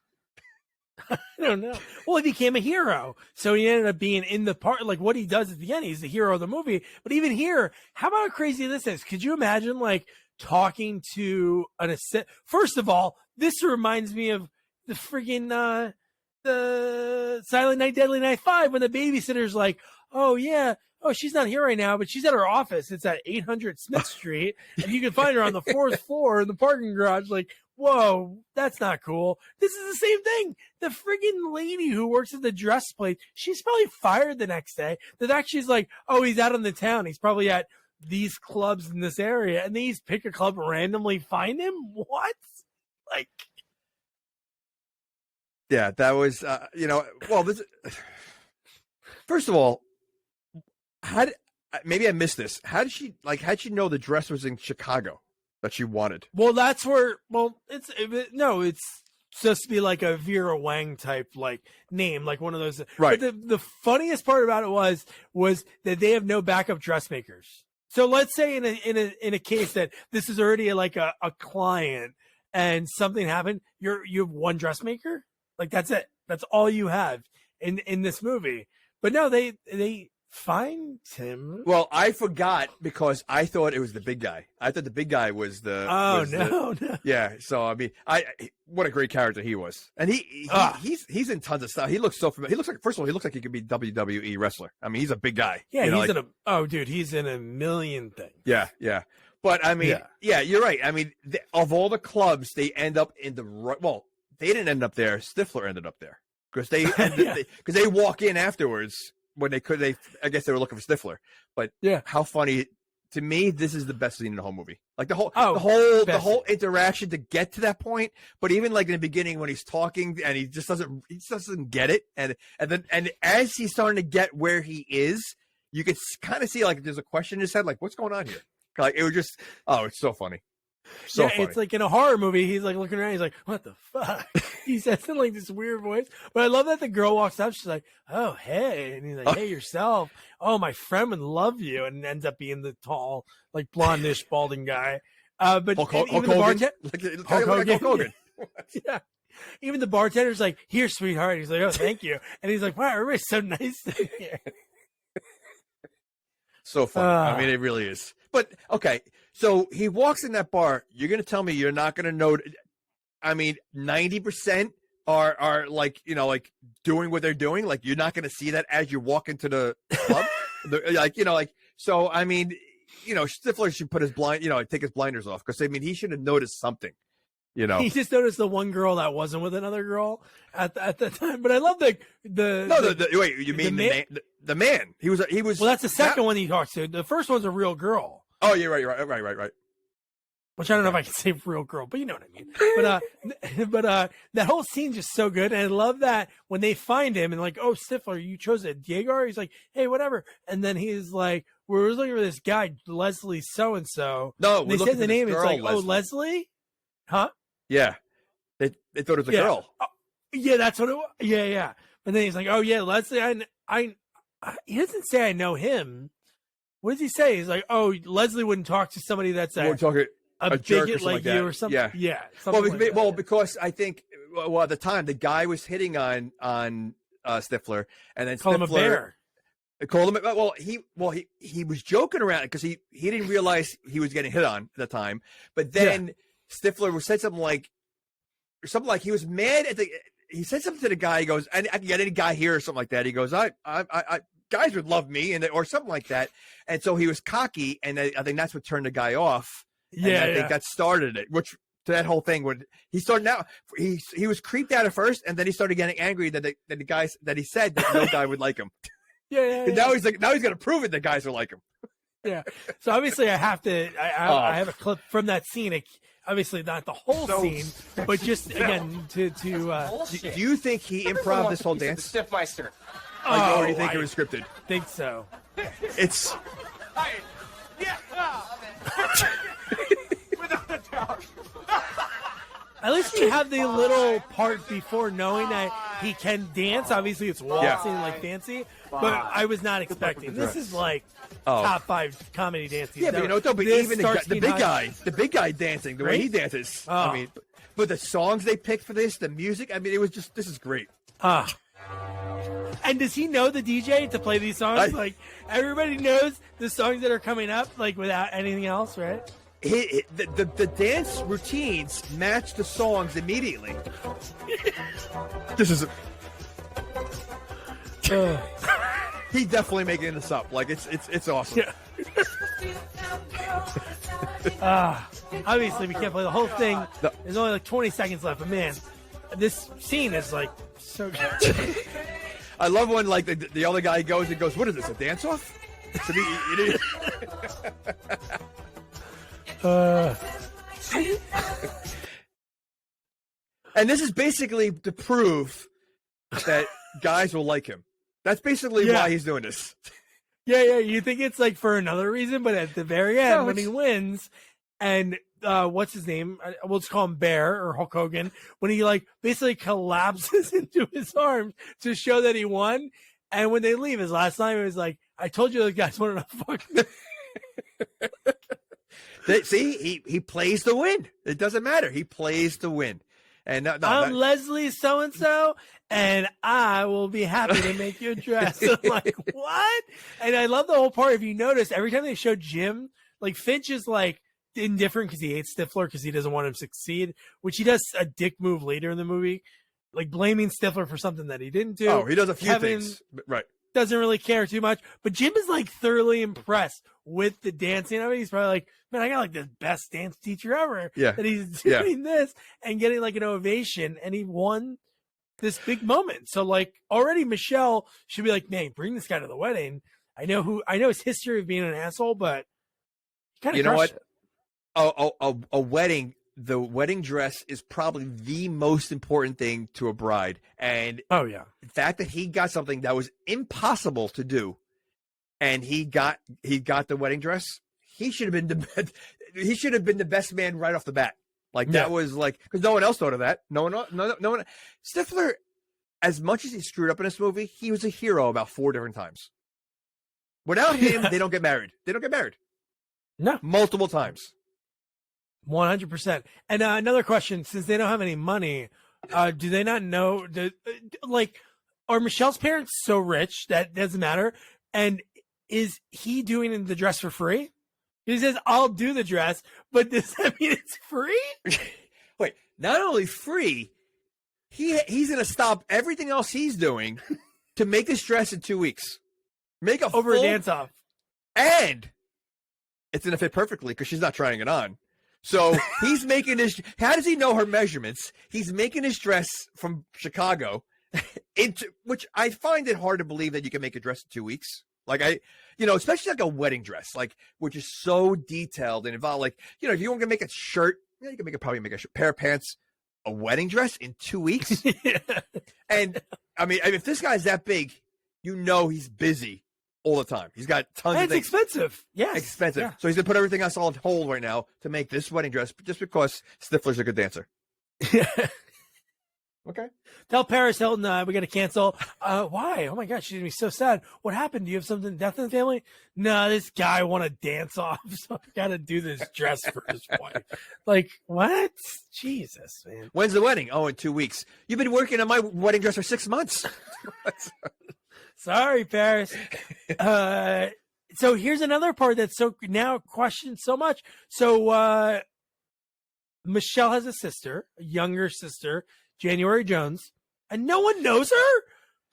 I don't know. Well, he became a hero. So he ended up being in the part, what he does at the end. He's the hero of the movie. But even here, how about how crazy this is? Could you imagine, talking to an assistant? First of all, this reminds me of the friggin' the Silent Night, Deadly Night 5 when the babysitter's like, "Oh, yeah. Oh, she's not here right now, but she's at her office. It's at 800 Smith Street. And you can find her on the 4th floor in the parking garage." whoa, that's not cool. This is the same thing. The friggin' lady who works at the dress place, she's probably fired the next day. The fact she's like, oh, he's out in the town. He's probably at these clubs in this area. And they just pick a club, randomly find him? What? Like... Yeah, that was, well, this... First of all, maybe I missed this. How'd she know the dress was in Chicago that she wanted? Well, that's where, it's supposed to be like a Vera Wang type like name, like one of those. Right. But the funniest part about it was that they have no backup dressmakers. So let's say in a case that this is already like a client and something happened, you have one dressmaker. Like that's it. That's all you have in this movie. But no, they find him. Well, I forgot because I thought it was the big guy. I thought the big guy was the. Oh no. Yeah. So I mean, what a great character he was, and he's in tons of stuff. He looks so familiar. He looks like, first of all, he looks like he could be WWE wrestler. I mean, he's a big guy. Yeah, he's in a million things. Yeah, yeah. But I mean, yeah, you're right. I mean, of all the clubs, they end up in the right. Well, they didn't end up there. Stifler ended up there because they walk in afterwards. When I guess they were looking for Stifler. But how funny to me! This is the best scene in the whole movie. Like the whole interaction to get to that point. But even like in the beginning when he's talking and he just doesn't get it, and as he's starting to get where he is, you can kind of see like there's a question in his head, like what's going on here? Like it was just it's so funny. So funny. It's like in a horror movie, he's like looking around, he's like, what the fuck? He says in like this weird voice. But I love that the girl walks up, she's like, oh, hey. And he's like, hey, yourself. Oh, my friend would love you. And ends up being the tall, like blondish, balding guy. But Hulk even the bartender. Hulk Hogan. Yeah. Even the bartender's like, here, sweetheart. He's like, oh, thank you. And he's like, wow, everybody's so nice here. So funny. I mean, it really is. But, okay. So he walks in that bar. You're going to tell me you're not going to know. I mean, 90% are like, like doing what they're doing. Like you're not going to see that as you walk into the club. So, I mean, Stifler should put his take his blinders off. Cause I mean, he should have noticed something, He just noticed the one girl that wasn't with another girl at the time. But I love wait, you mean the man? He was, well, that's the second one he talks to. The first one's a real girl. Oh, you're right. Which I don't know if I can say real girl, but you know what I mean. But that whole scene's just so good. And I love that when they find him and like, oh, Stifler, you chose a Diego? He's like, hey, whatever. And then he's like, we're looking for this guy, Leslie so-and-so. No, and they said the name. It's like, Leslie. Oh, Leslie? Huh? Yeah. They thought it was a girl. Yeah, that's what it was. Yeah. But then he's like, oh, yeah, Leslie. He doesn't say I know him. What does he say? He's like, oh, Leslie wouldn't talk to somebody that's a bigot like you or something. Yeah. Because I think, at the time, the guy was hitting on Stifler, and then call him a bear. Called him. He was joking around because he didn't realize he was getting hit on at the time. But then Stifler said something like he was mad at he said something to the guy. He goes, I can get any guy here or something like that. He goes, I guys would love me, or something like that. And so he was cocky, and I think that's what turned the guy off. Yeah, I think that started it. Which to that whole thing would he started now. He was creeped out at first, and then he started getting angry that the guys that he said that no guy would like him. Yeah. Now he's going to prove it that guys will like him. Yeah. So obviously I have to. I have a clip from that scene. Obviously not the whole scene, but just again to. Do you think he improv this whole dance? Stiffmeister. Or do you think it was scripted? Think so. It's. Without a doubt. At least you have the little part before knowing that he can dance. Obviously, it's waltzing like fancy, but I was not expecting. This is like top 5 comedy dancing. Yeah, but but even the big guy dancing, the way he dances. I mean, but the songs they picked for this, the music. I mean, it was just this is great. And does he know the DJ to play these songs? Like everybody knows the songs that are coming up, like without anything else, right? The dance routines match the songs immediately. This is. He's definitely making this up. Like it's awesome. Yeah. Obviously, we can't play the whole thing. No. There's only like 20 seconds left, but man, this scene is like so good. I love when like the other guy goes and goes, "What is this? A dance off?" So and this is basically to prove that guys will like him. That's basically why he's doing this. Yeah. You think it's like for another reason, but at the very end, when he wins, and what's his name? We'll just call him Bear or Hulk Hogan. When he like basically collapses into his arms to show that he won, and when they leave, his last line was like, "I told you those guys wanted to fuck me." See, he plays to win. It doesn't matter. He plays to win. And I'm Leslie so-and-so, and I will be happy to make you a dress. I'm like, what? And I love the whole part. If you notice, every time they show Jim, like Finch is like indifferent because he hates Stifler because he doesn't want him to succeed, which he does a dick move later in the movie, like blaming Stifler for something that he didn't do. Oh, he does a few Kevin things. Right. Doesn't really care too much. But Jim is like thoroughly impressed with the dancing of it. He's probably like, man, I got like the best dance teacher ever. Yeah. That he's doing this and getting like an ovation, and he won this big moment. So like already Michelle should be like, man, bring this guy to the wedding. I know his history of being an asshole, but kind of, you know what? A wedding, the wedding dress is probably the most important thing to a bride. And the fact that he got something that was impossible to do, and he got the wedding dress, he should have been the best man right off the bat. Like that was like, because no one else thought of that. No one. Stifler, as much as he screwed up in this movie, he was a hero about 4 different times. Without him, they don't get married. No, multiple times. 100%. And another question: since they don't have any money, do they not know? Are Michelle's parents so rich that doesn't matter? And is he doing the dress for free? He says, "I'll do the dress," but does that mean it's free? Wait, not only free, he's going to stop everything else he's doing to make this dress in 2 weeks. Make a over a dance off, and it's going to fit perfectly because she's not trying it on. So he's making this. How does he know her measurements? He's making his dress from Chicago, which I find it hard to believe that you can make a dress in 2 weeks. Like especially like a wedding dress, like which is so detailed and involved. Like if you want to make a shirt, you can probably make a pair of pants, a wedding dress in 2 weeks. And I mean, if this guy's that big, he's busy all the time. He's got tons of things. It's expensive. Yes. Expensive. Yeah. So he's going to put everything else on hold right now to make this wedding dress just because Stifler's a good dancer. Okay. Tell Paris Hilton we got to cancel. Why? Oh my God, she's gonna be so sad. What happened? Do you have something death in the family? No, this guy want to dance off, so I got to do this dress for his wife. Like what? Jesus, man. When's the wedding? Oh, in 2 weeks. You've been working on my wedding dress for 6 months. Sorry, Paris. So here's another part that's so now questioned so much. So Michelle has a younger sister, January Jones, and no one knows her.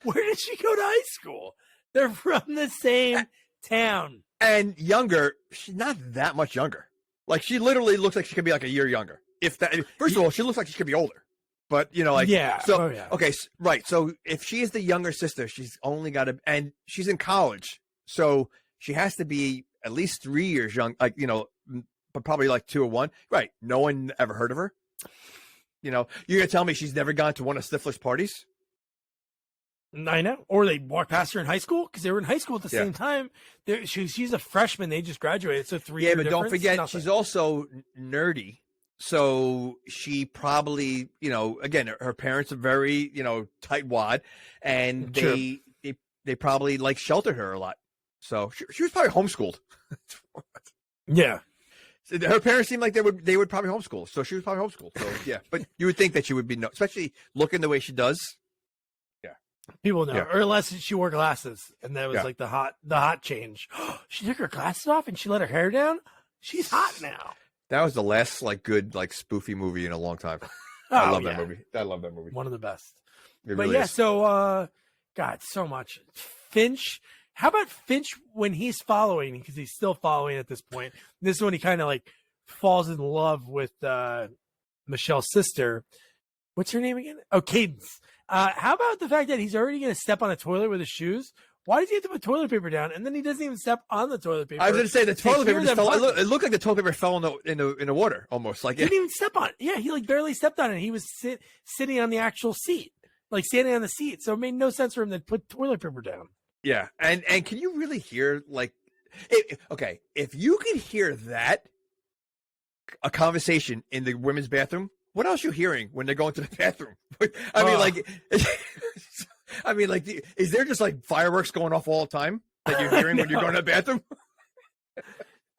Where did she go to high school? They're from the same town. And younger, she's not that much younger. Like she literally looks like she could be like a year younger. If that, first of all, she looks like she could be older. But okay, right. So if she is the younger sister, she's only got to, and she's in college, so she has to be at least 3 years young. Like but probably like 2 or 1. Right. No one ever heard of her. You're gonna tell me she's never gone to one of Stifler's parties? I know. Or they walked past her in high school because they were in high school at the same time. She's a freshman. They just graduated. So 3 years. Yeah, but don't forget, she's also nerdy. So she probably, again, her parents are very, tightwad, and they probably like sheltered her a lot. So she was probably homeschooled. Yeah. So her parents seemed like they would probably homeschool. So she was probably homeschooled. So yeah, but you would think that she would be, especially looking the way she does. Yeah. People know, or unless she wore glasses, and that was like the hot change. She took her glasses off and she let her hair down. She's hot now. That was the last good spoofy movie in a long time. I love that movie. I love that movie. One of the best. It but really is. So God, so much. Finch How about Finch when he's following, because he's still following at this point. This is when he kind of like falls in love with Michelle's sister. What's her name again? Oh, Cadence. How about the fact that he's already going to step on a toilet with his shoes? Why does he have to put toilet paper down? And then he doesn't even step on the toilet paper. I was going to say the toilet paper just fell. It looked like the toilet paper fell in the water almost. Like he didn't even step on it. Yeah, he like barely stepped on it. He was sitting on the actual seat, like standing on the seat. So it made no sense for him to put toilet paper down. Yeah, and can you really hear like, okay, if you can hear that, a conversation in the women's bathroom, what else are you hearing when they're going to the bathroom? I mean, like, is there just like fireworks going off all the time that you're hearing when you're going to the bathroom?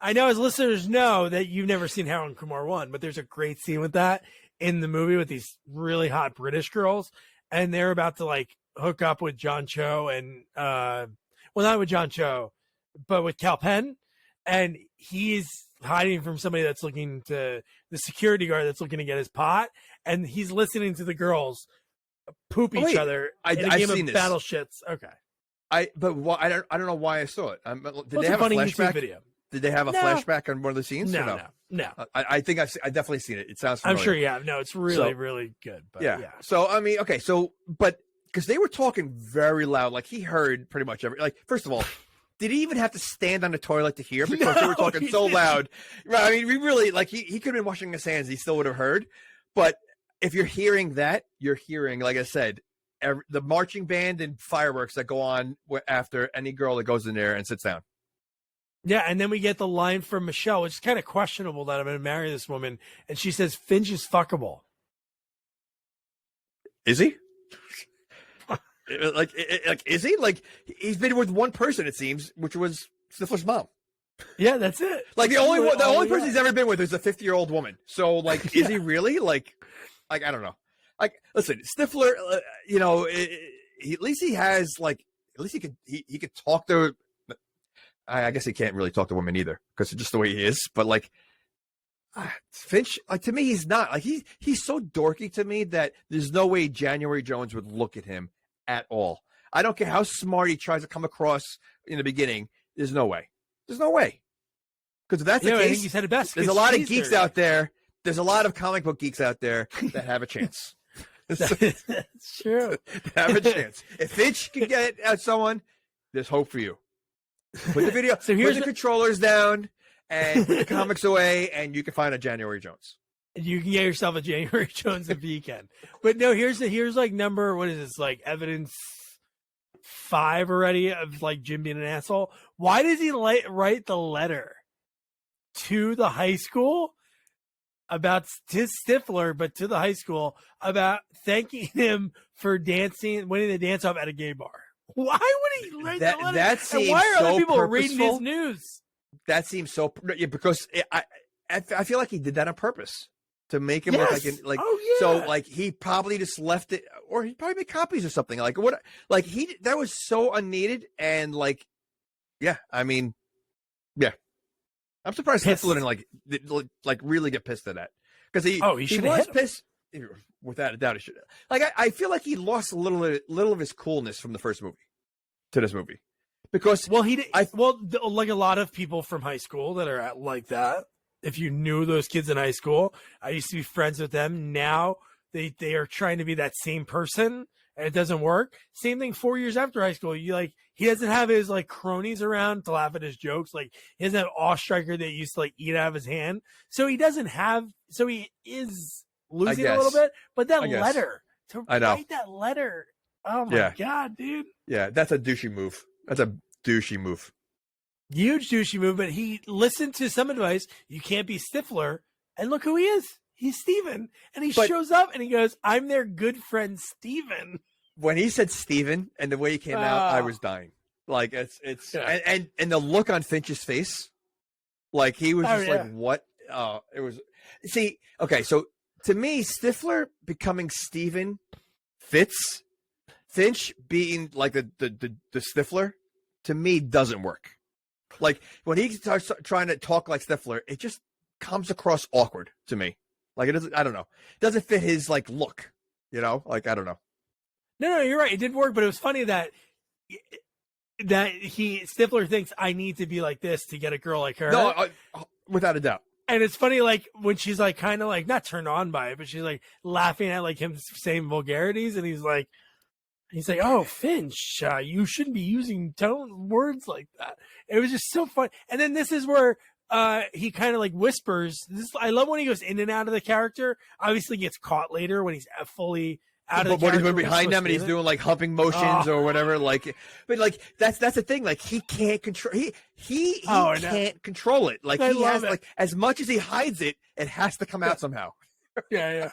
I know, as listeners know, that you've never seen Harold and Kumar 1, but there's a great scene with that in the movie with these really hot British girls, and they're about to like hook up with John Cho and well, not with John Cho, but with Cal Penn, and he's hiding from somebody that's looking to the security guard that's looking to get his pot, and he's listening to the girls poop each other in a game of battle shits. Okay, I don't know why I saw it. Did they have a flashback video? Did they have a flashback on one of the scenes? No. I think I've definitely seen it. It sounds familiar. I'm sure you have. No, it's really, really good. But yeah. So, I mean, okay. So, but because they were talking very loud, like he heard pretty much every, like, first of all, did he even have to stand on the toilet to hear? Because they were talking so loud. Right. I mean, we really, like, he could have been washing his hands. He still would have heard. But if you're hearing that, you're hearing, like I said, the marching band and fireworks that go on after any girl that goes in there and sits down. Yeah, and then we get the line from Michelle, which is kind of questionable that I'm going to marry this woman. And she says, Finch is fuckable. Is he? like, is he? Like, he's been with one person, it seems, which was Stifler's mom. Yeah, that's it. Like, the only person he's ever been with is a 50-year-old woman. So, like, is he really? Like, I don't know. Like, listen, Stifler, at least he has, like, at least he could talk to. I guess he can't really talk to women either because it's just the way he is. But like Finch, like to me, he's not like he's so dorky to me that there's no way January Jones would look at him at all. I don't care how smart he tries to come across in the beginning. There's no way. There's no way. Because if that's the case, I think you said it best. There's a lot of geeks out there. There's a lot of comic book geeks out there that have a chance. That's true. Have a chance. If Finch can get at someone, there's hope for you. Put the video, put the controllers down, and put the comics away, and you can find a January Jones. You can get yourself a January Jones if you can. But no, here's like number, what is this, like evidence 5 already of like Jim being an asshole. Why does he write the letter to the high school about to Stifler, but to the high school about thanking him for winning the dance off at a gay bar? Why would he write that letter? That seems and why are other people purposeful. reading his news? That seems so because I feel like he did that on purpose to make him look like so like he probably just left it, or he probably made copies or something like what like that was so unneeded and like I mean I'm surprised Stifler didn't like really get pissed at that because he was pissed. Without a doubt, he should. Like I feel like he lost a little of his coolness from the first movie to this movie because like a lot of people from high school that are like that. If you knew those kids in high school, I used to be friends with them. Now they are trying to be that same person, and it doesn't work. Same thing 4 years after high school. He doesn't have his like cronies around to laugh at his jokes. Like he doesn't have Ostriker that used to like eat out of his hand. So he is losing a little bit, but that letter to write that letter. Oh my God, dude. Yeah, that's a douchey move. Huge douchey move, but he listened to some advice. You can't be Stifler, and look who he is. He's Steven. And he shows up and he goes, I'm their good friend Steven. When he said Steven and the way he came out, I was dying. Like it's and the look on Finch's face, like he was just like, what? It was okay, so to me, Stifler becoming Steven fits. Finch being like the Stifler, to me, doesn't work. Like when he starts trying to talk like Stifler, it just comes across awkward to me. Like it doesn't. I don't know. It doesn't fit his like look. Like I don't know. No, you're right. It didn't work, but it was funny that that Stifler thinks I need to be like this to get a girl like her. No, without a doubt. And it's funny, like when she's like kind of like not turned on by it, but she's like laughing at like him saying vulgarities, and he's like, "Oh, Finch, you shouldn't be using words like that." It was just so fun. And then this is where he kind of like whispers. I love when he goes in and out of the character. Obviously, gets caught later when he's fully out of the character. But when he's behind them and he's doing like humping motions or whatever, like, but like that's the thing. Like he can't control. He can't control it. Like he has like as much as he hides it, it has to come out somehow. Yeah.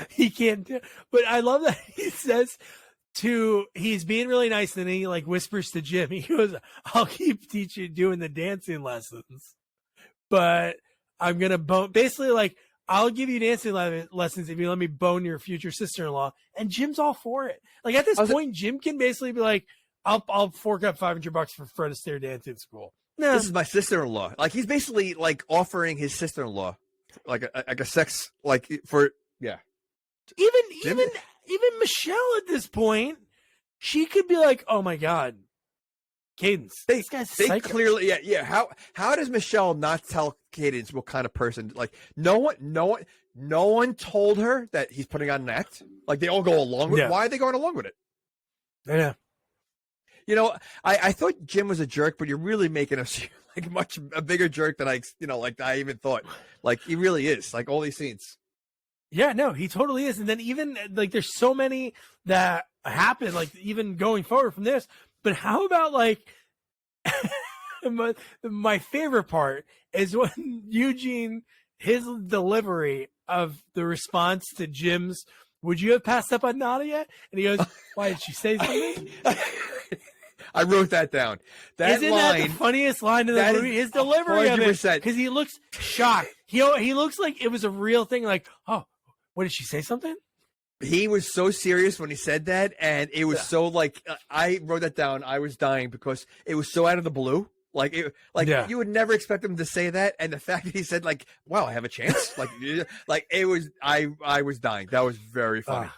He can't do. But I love that he says. He's being really nice, and then he like whispers to Jim. He goes, "I'll keep doing the dancing lessons, but I'm gonna bone." Basically, like I'll give you dancing lessons if you let me bone your future sister-in-law. And Jim's all for it. Like at this point, Jim can basically be like, "I'll fork up $500 for Fred Astaire dancing school." No, this is my sister-in-law. Like he's basically like offering his sister-in-law like a sex for. Even Michelle at this point, she could be like, "Oh my God, Cadence, this guy's psycho." Clearly, yeah. How does Michelle not tell Cadence what kind of person? Like no one told her that he's putting on an act. Like they all go along with it. Why are they going along with it? Yeah. You know, I thought Jim was a jerk, but you're really making us like a bigger jerk than I even thought. Like he really is. Like all these scenes. Yeah, no, he totally is. And then even like there's so many that happen, like even going forward from this. But how about like my favorite part is when Eugene, his delivery of the response to Jim's, "Would you have passed up on Nadia?" And he goes, "Why did she say something?" I wrote that down. Isn't that the funniest line of the movie? His delivery 100%. Of it, because he looks shocked. He looks like it was a real thing. Like, "Oh, what did she say something?" He was so serious when he said that, and it was so like I wrote that down. I was dying because it was so out of the blue. Like you would never expect him to say that, and the fact that he said like, "Wow, I have a chance," like it was. I was dying. That was very funny.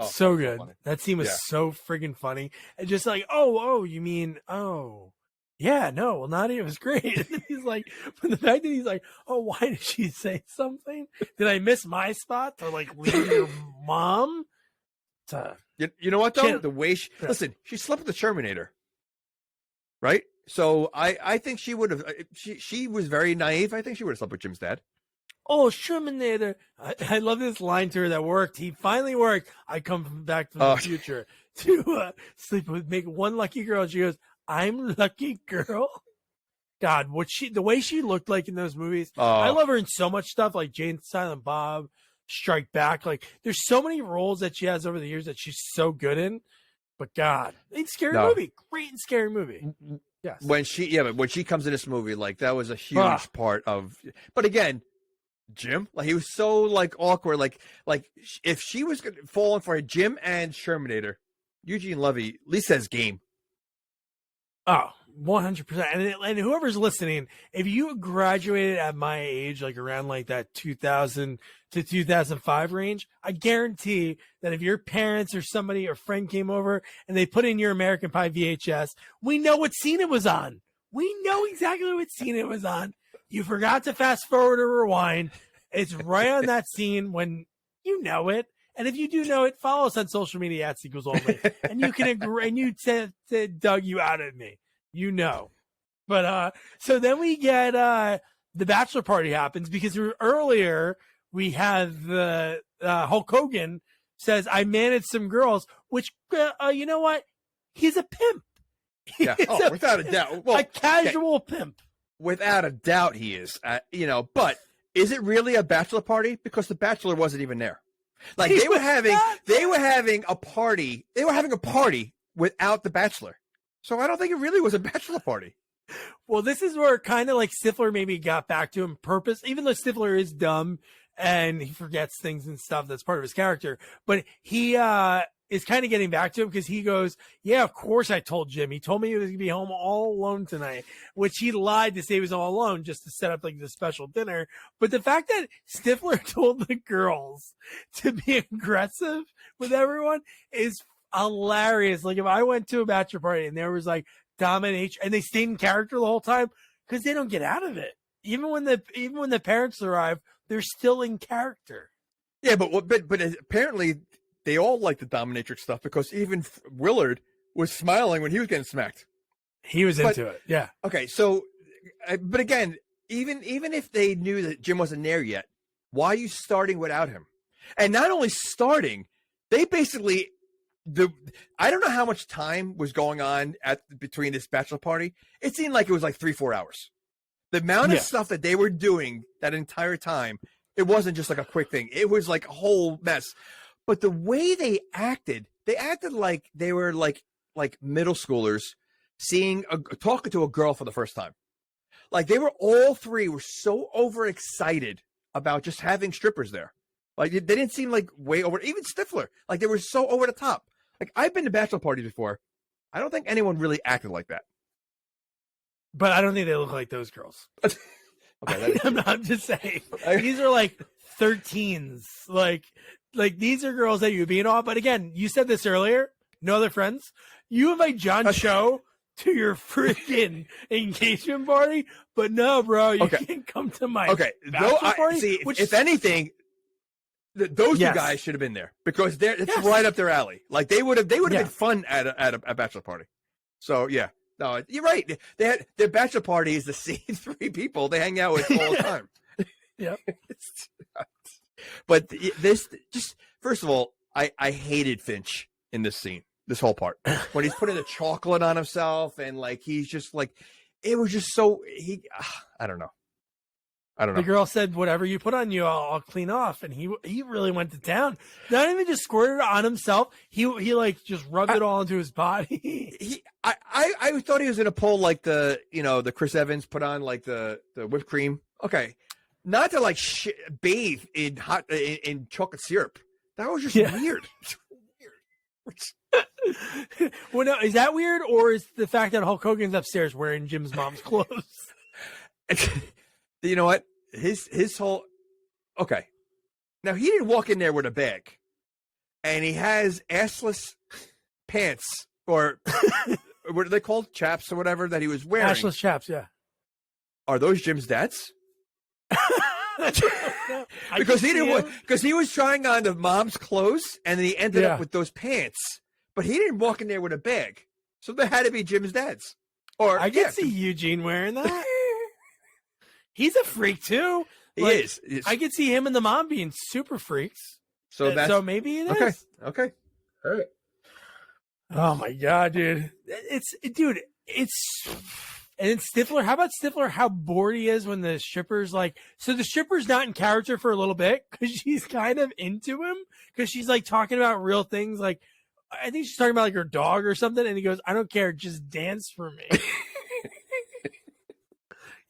So good. Funny. That scene was so friggin' funny, and just like, oh, you mean, oh. Yeah, no, well, Nadia was great. And he's like, but the fact that he's like, "Oh, why did she say something? Did I miss my spot to like leave your mom?" You know what though? The way listen, she slept with the Terminator, right? So I think she would have. She was very naive. I think she would have slept with Jim's dad. "Oh, Terminator!" I love this line to her that worked. He finally worked. "I come back from the future to sleep with, make one lucky girl." She goes, "I'm lucky girl." God, the way she looked like in those movies. I love her in so much stuff like Jane Silent Bob, Strike Back. Like there's so many roles that she has over the years that she's so good in. But God, it's a scary movie. Great and scary movie. Yes. When she comes in this movie, like that was a huge part of. But again, Jim, like he was so like awkward. Like if she was falling for Jim and Terminator, Eugene Levy at least has game. Oh, 100%. And whoever's listening, if you graduated at my age, like around like that 2000 to 2005 range, I guarantee that if your parents or somebody or friend came over and they put in your American Pie VHS, we know what scene it was on. We know exactly what scene it was on. You forgot to fast forward or rewind. It's right on that scene when you know it. And if you do know it, follow us on social media at Sequels Only. And you can agree, and you said Doug, you outed me. You know. But so then we get the bachelor party happens because earlier we had the Hulk Hogan says, "I managed some girls," which you know what? He's a pimp. Yeah. Without a doubt. Well, a casual pimp. Without a doubt he is. But is it really a bachelor party? Because the bachelor wasn't even there. Like they were having a party. They were having a party without the bachelor. So I don't think it really was a bachelor party. Well, this is where kind of like Stifler maybe got back to him purpose, even though Stifler is dumb and he forgets things and stuff. That's part of his character. But he is kind of getting back to him because he goes, "Yeah, of course I told Jim. He told me he was going to be home all alone tonight," which he lied to say he was all alone just to set up like the special dinner. But the fact that Stifler told the girls to be aggressive with everyone is hilarious. Like if I went to a bachelor party and there was like domination and they stayed in character the whole time because they don't get out of it. Even when the parents arrive, they're still in character. Yeah, but apparently they all like the dominatrix stuff because even Willard was smiling when he was getting smacked. He was into it. Yeah. Okay, so, but again, even if they knew that Jim wasn't there yet, why are you starting without him? And not only starting, they basically I don't know how much time was going on between this bachelor party. It seemed like it was like 3-4 hours. The amount of stuff that they were doing that entire time, it wasn't just like a quick thing. It was like a whole mess. But the way they acted like they were like middle schoolers talking to a girl for the first time. Like all three were so overexcited about just having strippers there. Like they didn't seem like way over, even Stifler. Like they were so over the top. Like I've been to bachelor parties before. I don't think anyone really acted like that. But I don't think they look like those girls. Okay, I'm just saying. These are like 13s. Like these are girls that you'd be in awe. But again, you said this earlier. No other friends. You invite John Cho to your freaking engagement party, but no, bro, you can't come to my bachelor party. See, if anything, those two guys should have been there because it's right up their alley. Like they would have been fun at a bachelor party. So yeah, no, you're right. Their bachelor party is the same three people they hang out with all the time. Yeah. But this just first of all, I hated Finch in this scene. This whole part when he's putting the chocolate on himself and like he's just like it was just so I don't know. The girl said, "Whatever you put on you, I'll clean off," and he really went to town. Not even just squirted it on himself. He like just rubbed it all into his body. I thought he was gonna pull like the Chris Evans put on like the whipped cream. Okay, not to like bathe in in chocolate syrup. That was just weird. Well, no, is that weird, or is the fact that Hulk Hogan's upstairs wearing Jim's mom's clothes? You know what? His whole okay. Now he didn't walk in there with a bag, and he has assless pants or what are they called, chaps or whatever that he was wearing. Assless chaps, yeah. Are those Jim's dad's? Because he was trying on the mom's clothes, and then he ended up with those pants. But he didn't walk in there with a bag, so there had to be Jim's dad's. Or I can see Eugene wearing that. He's a freak too. He is. I could see him and the mom being super freaks. So maybe it is. Okay. All right. Oh my god, dude! It's and then Stifler. How about Stifler? How bored he is when the stripper's like. So the stripper's not in character for a little bit because she's kind of into him because she's like talking about real things. Like I think she's talking about like her dog or something, and he goes, "I don't care, just dance for me."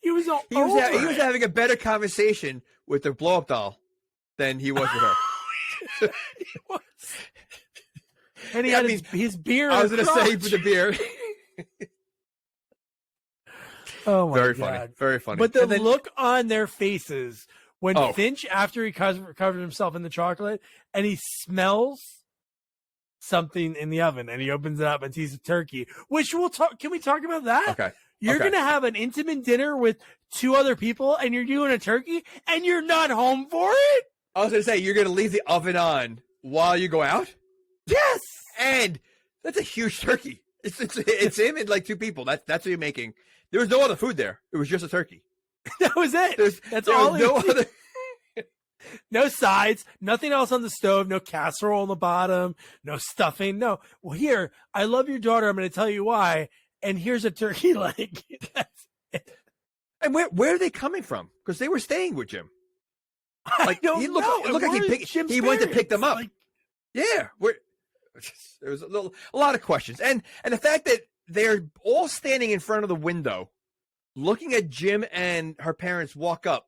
He was having a better conversation with the blow-up doll than he was with her. He was. And he had his beer. I was going to say for the beer. Oh my Very God. funny. Very funny. But the look on their faces when Finch, after he covered himself in the chocolate, and he smells something in the oven, and he opens it up and sees a turkey, which we'll talk. Can we talk about that? Okay. You're going to have an intimate dinner with 2 other people, and you're doing a turkey, and you're not home for it? I was going to say, you're going to leave the oven on while you go out? Yes! And that's a huge turkey. It's him and like 2 people. That's what you're making. There was no other food there. It was just a turkey. That was it. There was no other. No sides, nothing else on the stove, no casserole on the bottom, no stuffing. No. Well, here, I love your daughter. I'm going to tell you why. And here's a turkey leg. That's it. And where are they coming from? Because they were staying with Jim. Like I don't he know. looked like he went to pick them up. Like, yeah, there was a lot of questions, and the fact that they're all standing in front of the window, looking at Jim and her parents walk up.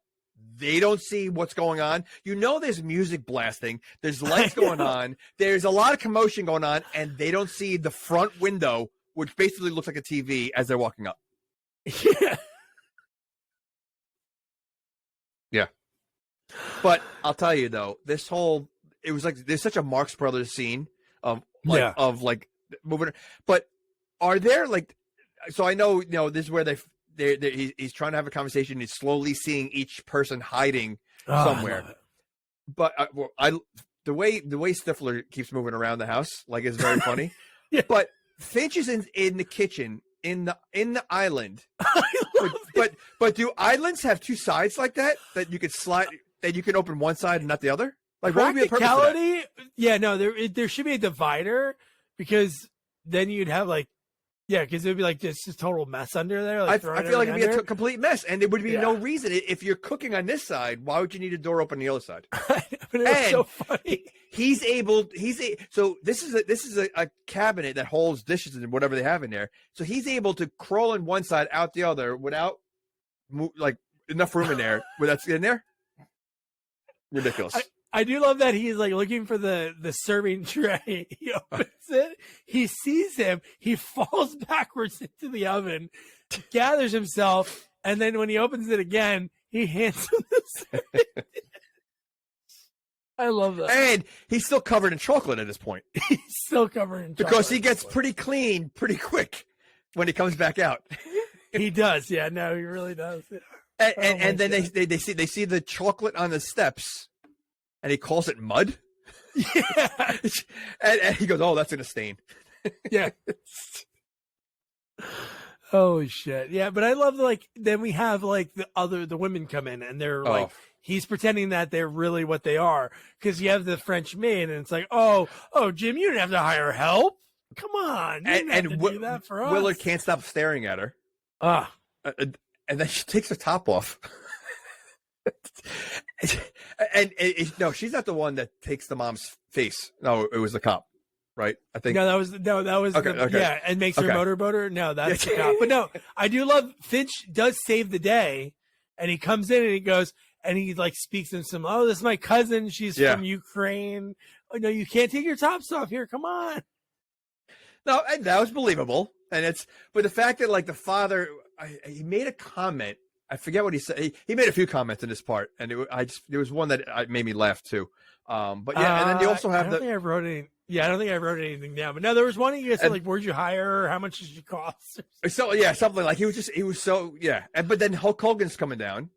They don't see what's going on. There's music blasting. There's lights going on. There's a lot of commotion going on, and they don't see the front window, which basically looks like a TV as they're walking up. Yeah. Yeah. But I'll tell you though, there's such a Marx Brothers scene of like moving. But are there like, so I know, this is where he's trying to have a conversation. He's slowly seeing each person hiding somewhere. But the way Stifler keeps moving around the house, like, is very funny. Yeah. But Finch is in the kitchen in the island. But do islands have two sides like that you could slide, that you can open one side and not the other? Like, what would be the purpose of that? Yeah, no, there should be a divider, because then you'd have like, because it would be like just a total mess under there. Like I feel like it'd be a complete mess, and there would be no reason. If you're cooking on this side, why would you need a door open on the other side? But it was so funny. So this is a cabinet that holds dishes and whatever they have in there. So he's able to crawl in one side, out the other, without like enough room in there where that's in there. Ridiculous. I do love that he's like looking for the serving tray. He opens it. He sees him. He falls backwards into the oven, gathers himself, and then when he opens it again, he hands him the serving. I love that. And he's still covered in chocolate at this point. He's still covered in chocolate. Because he gets pretty clean pretty quick when he comes back out. He does. Yeah, no, he really does. Yeah. And then they see the chocolate on the steps. And he calls it mud. Yeah. and he goes, "Oh, that's gonna stain." Yeah. Oh shit. Yeah, but I love, like, then we have like the women come in, and they're like, he's pretending that they're really what they are, because you have the French maid, and it's like, oh, Jim, you didn't have to hire help. Come on, you didn't have to do that for us. Willard can't stop staring at her. And then she takes her top off. and no, she's not the one that takes the mom's face. No, it was the cop, right? I think. No, that was okay. Yeah, and makes her motorboater. No, that's the cop. But no, I do love Finch does save the day, and he comes in and he goes and he like speaks in some. Oh, this is my cousin. She's from Ukraine. Oh no, you can't take your tops off here. Come on. No, and that was believable, but the fact that like the father, he made a comment. I forget what he said. He made a few comments in this part, and there was one that made me laugh too. But yeah, and then you also have I don't think I wrote anything down. But no, there was one you said like, "Where'd you hire her? How much did she cost?" So yeah, something like he was so but then Hulk Hogan's coming down,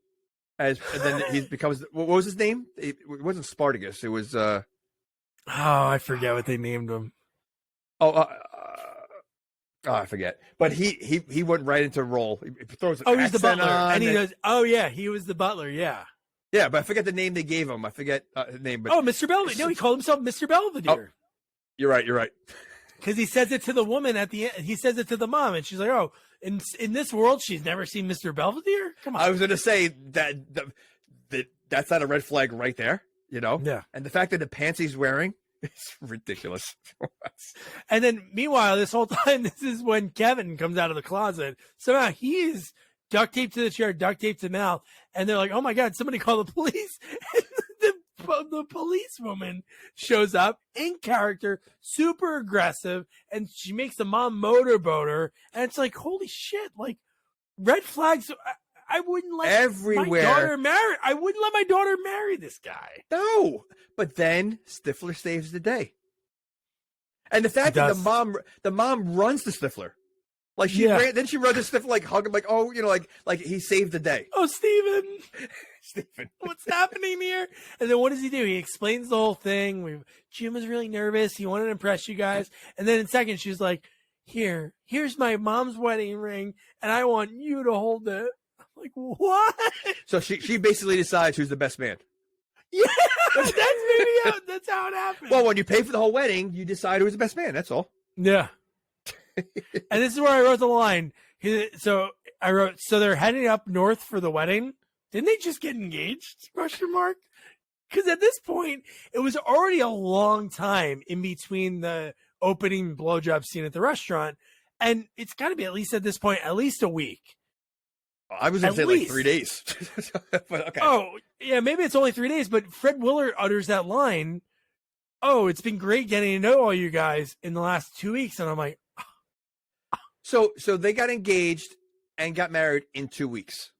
and then he becomes, what was his name? It wasn't Spartacus. It was I forget what they named him. I forget. But he went right into role. He throws an he's the accent butler, on, and he goes, "Oh yeah, he was the butler." Yeah. Yeah, but I forget the name they gave him. I forget his name. But Mr. Belvedere. No, he called himself Mr. Belvedere. Oh, you're right. Because he says it to the woman at the end. He says it to the mom, and she's like, "Oh, in this world, she's never seen Mr. Belvedere." Come on. I was going to say that's not a red flag right there, Yeah. And the fact that the pants he's wearing is ridiculous. And then, meanwhile, this whole time, this is when Kevin comes out of the closet. Somehow he is duct taped to the chair, duct taped to mouth, and they're like, "Oh my god, somebody call the police!" And the policewoman shows up in character, super aggressive, and she makes the mom motorboat her, and it's like, holy shit, like, red flags. I wouldn't let everywhere. My daughter marry. I wouldn't let my daughter marry this guy. No, but then Stifler saves the day, and the fact that the mom runs to Stifler, like she ran, then she runs to Stifler, like hug him, like, oh, like he saved the day. Oh, Steven, Steven, what's happening here? And then what does he do? He explains the whole thing. Jim was really nervous. He wanted to impress you guys, and then in second, she's like, here's my mom's wedding ring, and I want you to hold it. Like, what? So she basically decides who's the best man. Yeah, that's how it happens. Well, when you pay for the whole wedding, you decide who's the best man. That's all. Yeah. And this is where I wrote the line. So I wrote, so they're heading up north for the wedding. Didn't they just get engaged? Question mark. Because at this point, it was already a long time in between the opening blowjob scene at the restaurant, and it's got to be, at least at this point, at least a week. I was going to say like 3 days. But okay. Oh, yeah, maybe it's only 3 days, but Fred Willard utters that line, "Oh, it's been great getting to know all you guys in the last 2 weeks." And I'm like, So they got engaged and got married in 2 weeks.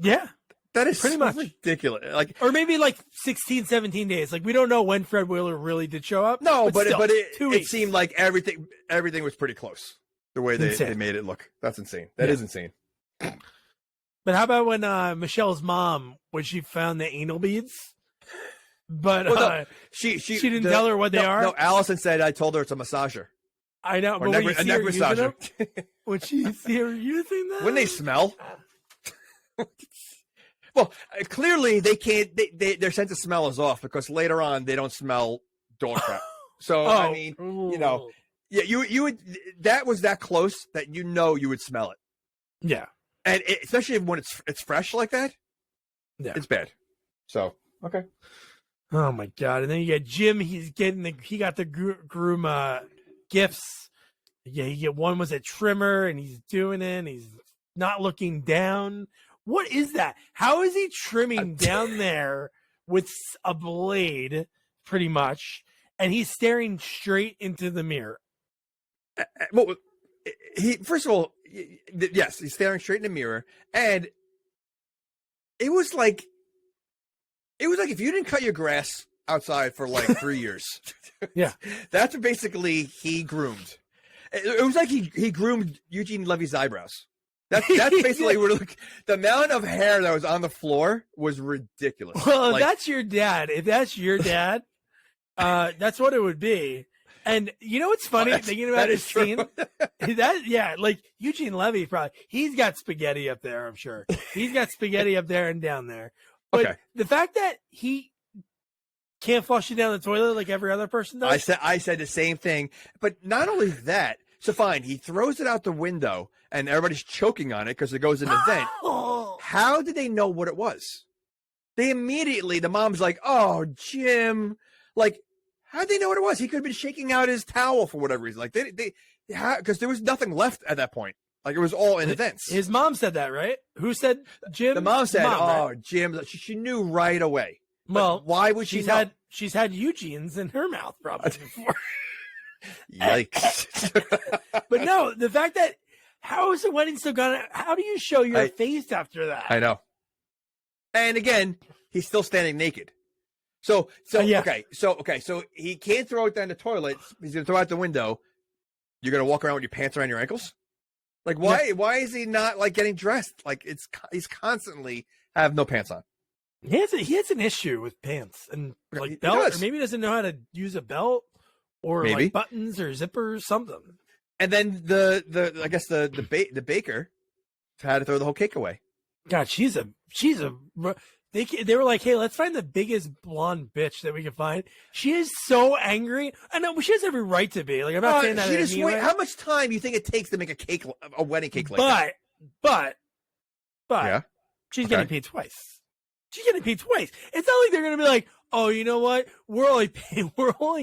yeah. That is Pretty so much. ridiculous. Like, Or maybe like 16, 17 days. Like, we don't know when Fred Wheeler really did show up. no, but still, it 2 it weeks. seemed like everything was pretty close. The way they Insane. made it look. That's insane. That is insane. But how about when Michelle's mom, when she found the anal beads? But Well, no, she didn't tell her what they are? No, Allison said I told her it's a massager. I know, Or but when you a see neck her using massager. them, when she see her using them, When they smell. Well, clearly they can't. Their sense of smell is off because later on they don't smell dog crap. So I mean, you know, yeah, you would. That was that close that you would smell it, yeah, and especially when it's fresh like that. yeah, It's bad. So okay. Oh my god! And then you get Jim. He got the groom gifts. Yeah, you get one was a trimmer, and he's doing it. And he's not looking down. What is that? How is he trimming down there with a blade, pretty much, and he's staring straight into the mirror? Well, he first of all, yes, he's staring straight in the mirror, and it was like if you didn't cut your grass outside for like 3 years. Yeah, that's basically he groomed. It was like he groomed Eugene Levy's eyebrows. That's basically what the amount of hair that was on the floor was ridiculous. Well, if that's your dad, that's what it would be. And you know what's funny? Thinking about his scene, like Eugene Levy he's got spaghetti up there. I'm sure he's got spaghetti up there and down there. But the fact that he can't flush it down the toilet like every other person does. I said the same thing. But not only that, so fine, he throws it out the window and everybody's choking on it because it goes in the vent. How did they know what it was? They immediately, the mom's like, "Oh, Jim," like, how'd they know what it was? He could have been shaking out his towel for whatever reason. Like because there was nothing left at that point. Like it was all in the vents. His mom said that, right? Who said Jim? The mom said, right? Jim. She knew right away. Well, but why would she? She's had Eugene's in her mouth probably before. Yikes! But no, the fact that how is the wedding still gonna? How do you show your face after that? I know. And again, he's still standing naked. So he can't throw it down the toilet. He's gonna throw it out the window. You're gonna walk around with your pants around your ankles. Like why? Yeah. Why is he not like getting dressed? Like he's constantly have no pants on. He has an issue with pants and like belt, or maybe he doesn't know how to use a belt or like buttons or zippers, something. And then I guess the baker had to throw the whole cake away. God, they were like, hey, let's find the biggest blonde bitch that we can find. She is so angry. I know she has every right to be. Like I'm not saying that. How much time do you think it takes to make a wedding cake like that? But yeah, she's getting paid twice. She's getting paid twice. It's not like they're going to be like, oh, you know what? We're only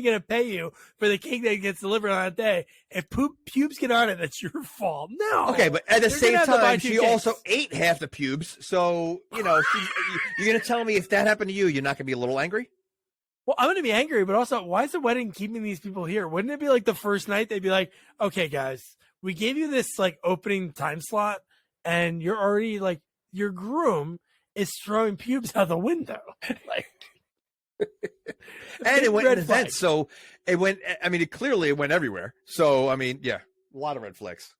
going to pay you for the cake that gets delivered on that day. If pubes get on it, that's your fault. No. Okay, but at the same time, she also ate half the pubes. So, you're going to tell me if that happened to you, you're not going to be a little angry? Well, I'm going to be angry, but also, why is the wedding keeping these people here? Wouldn't it be like the first night? They'd be like, okay, guys, we gave you this like opening time slot, and you're already like, your groom is throwing pubes out the window. Like, and it went in events, so it went. I mean, it clearly went everywhere. So I mean, yeah, a lot of red flags.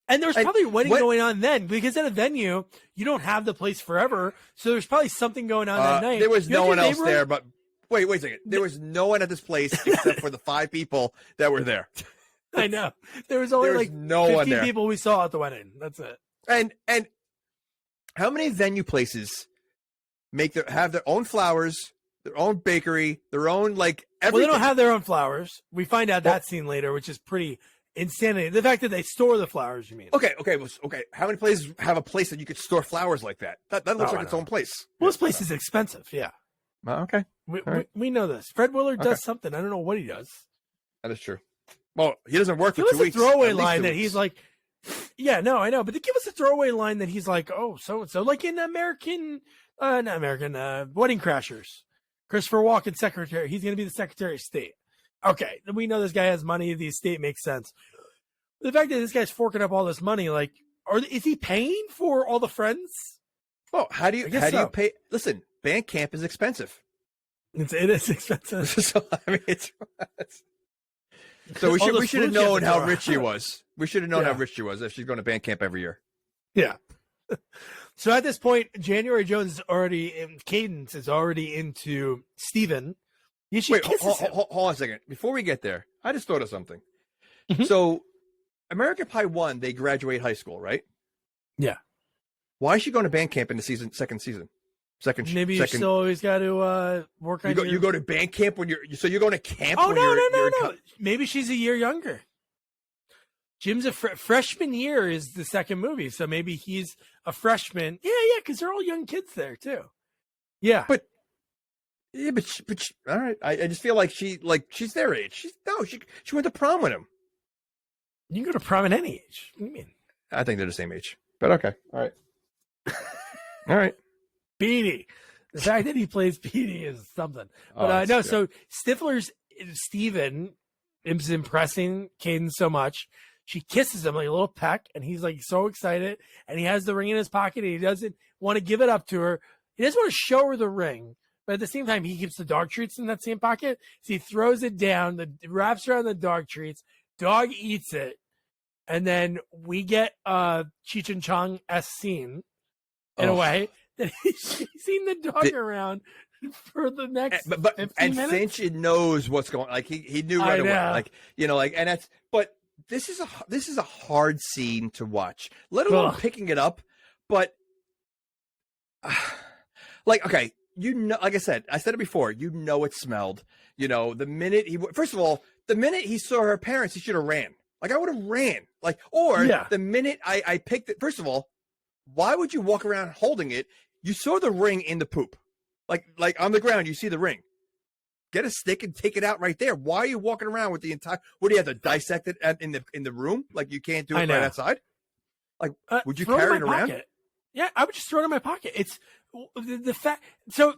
And there's probably a wedding going on then, because at a venue you don't have the place forever, so there's probably something going on that night. There was no one else there, but wait a second. There was no one at this place except for the 5 people that were there. I know there was only like no 15 one there. people we saw at the wedding. That's it. And how many venue places have their own flowers, their own bakery, their own like everything? Well, they don't have their own flowers. We find out that scene later, which is pretty insanity. The fact that they store the flowers, you mean? Okay. How many places have a place that you could store flowers like that? That looks like its own place. Well, this place is expensive. Yeah. Okay. We know this. Fred Willard does something. I don't know what he does. That is true. Well, he doesn't work for 2 weeks. Give us a throwaway line that he's like, yeah, no, I know, but to give us a throwaway line that he's like, oh, so and so, like in Wedding Crashers. Christopher Walken, secretary. He's going to be the Secretary of State. Okay, we know this guy has money. The estate makes sense. The fact that this guy's forking up all this money, like, is he paying for all the friends? Well, how do I you guess so. pay? Listen, band camp is expensive. It is expensive. So I mean, so we All those should have flu known kids how are- rich she was. We should have known Yeah. how rich she was if she's going to band camp every year. Yeah. So at this point, January Jones is already in Cadence is already into Steven. Yeah, she Wait, kisses him. hold on a second. Before we get there, I just thought of something. Mhm. So, American Pie 1, they graduate high school, right? Yeah. Why is she going to band camp in the second season? Maybe you still always got to work on you go to band camp when you're going to camp. Oh when no, you're in no. Maybe she's a year younger. Jim's a freshman year is the second movie, so maybe he's a freshman. Yeah, because they're all young kids there too. Yeah, But all right. I just feel like she's their age. She went to prom with him. you can go to prom at any age. What do you mean? I think they're the same age. But okay, all right, all right. Beatty. The fact that he plays Beatty is something. But Oh, no, yeah. so Stifler's Steven is impressing Cadence so much. She kisses him like a little peck, and he's like so excited. And he has the ring in his pocket, and he doesn't want to give it up to her. He doesn't want to show her the ring, but at the same time, he keeps the dog treats in that same pocket. So he throws it down, wraps around the dog treats. Dog eats it, and then we get Cheech and Chong-esque scene in a way that he's seen the dog around for the next but 15 and minutes. Finch knows what's going. Like he knew I right away. know. Like and that's. But this is a hard scene to watch. Let alone Ugh. picking it up. But like okay, like I said it before. It smelled. The minute first of all, the minute he saw her parents, he should have ran. Like I would have ran. Like the minute I picked it. First of all, why would you walk around holding it? You saw the ring in the poop. Like on the ground, you see the ring. Get a stick and take it out right there. Why are you walking around with the entire? What do you have to dissect it in the room? Like you can't do it right outside. Like would you Throw carry in it my around? pocket. Yeah, I would just throw it in my pocket. It's the fact. So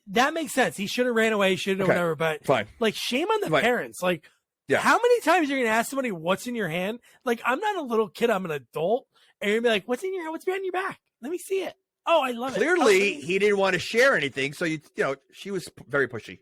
that makes sense. He should have ran away. Should have Okay, whatever. But fine. like, shame on the Right. parents. Like, Yeah. how many times you're gonna ask somebody what's in your hand? Like, I'm not a little kid. I'm an adult, and you're gonna be like, "What's in your hand? What's behind your back? Let me see it." Oh, I love it. Clearly, he didn't want to share anything. So she was very pushy.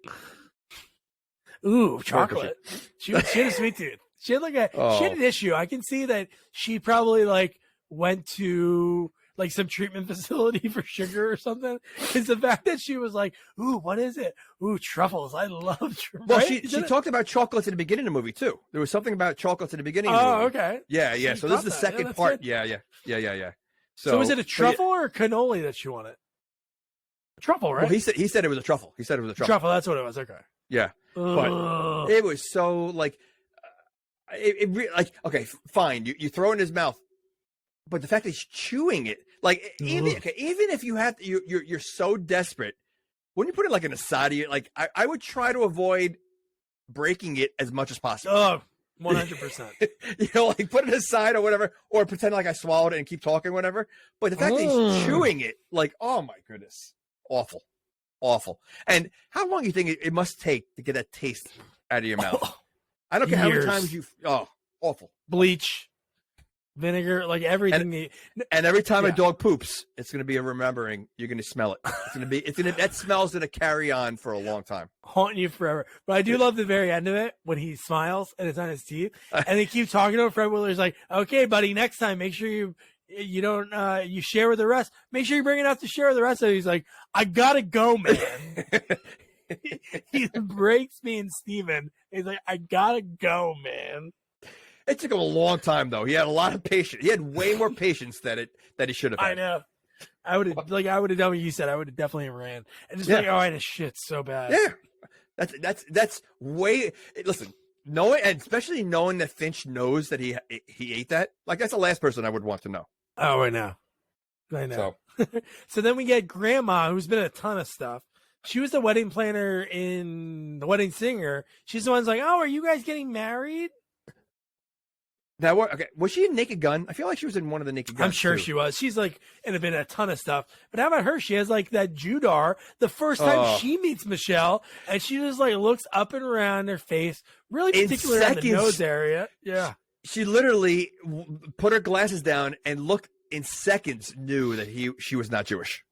Ooh, chocolate. She had a sweet tooth. She had she had an issue. I can see that she probably like went to like some treatment facility for sugar or something. It's the fact that she was like, "Ooh, what is it? Ooh, truffles. I love truffles." Well, right? she talked about chocolates at the beginning of the movie too. There was something about chocolates at the beginning. Of the Oh, movie. okay. Yeah. So So you this is the caught that. Yeah, second that's part. good. Yeah. So was it a but yeah, truffle or a cannoli that she wanted? Truffle, right? Well, he said it was a truffle. He said it was a truffle. Truffle. That's what it was. Okay. Yeah. Ugh. It was so like, okay, fine. You throw it in his mouth, but the fact that he's chewing it, like even if you have you're so desperate, wouldn't you put it like in a side of you? Like I would try to avoid breaking it as much as possible. Oh, 100%. Like put it aside or whatever, or pretend like I swallowed it and keep talking, whatever. But the fact that he's chewing it, like, oh my goodness, awful. And how long do you think it must take to get that taste out of your mouth? I don't care how many Years. times awful. Bleach, vinegar, like everything. And every time a Yeah. dog poops, it's going to be a remembering. You're going to smell it. That smell's going to carry on for a long time. Haunting you forever. But I do love the very end of it when he smiles and it's on his teeth, and they keep talking to him. Fred Willer's like, "Okay, buddy, next time, make sure you don't you share with the rest. Make sure you bring it out to share with the rest." So he's like, "I gotta go, man." He breaks me and Steven. He's like, "I gotta go, man." It took him a long time, though. He had a lot of patience. He had way more patience that he should have had. I know. I would have done what you said. I would have definitely ran and just like, "Oh, I had a shit so bad." Yeah, that's way. Listen, knowing, and especially knowing that Finch knows that he ate that. Like that's the last person I would want to know. Oh, I know. So then we get Grandma, who's been in a ton of stuff. She was the wedding planner in The Wedding Singer. She's the one's like, "Oh, are you guys getting married?" Was she in Naked Gun? I feel like she was in one of the Naked Guns. I'm sure she was. She's like in a ton of stuff. But how about her? She has like that Judar. The first time she meets Michelle, and she just like looks up and around her face, really particular on the nose area. Yeah. She literally put her glasses down and looked in seconds knew that she was not Jewish.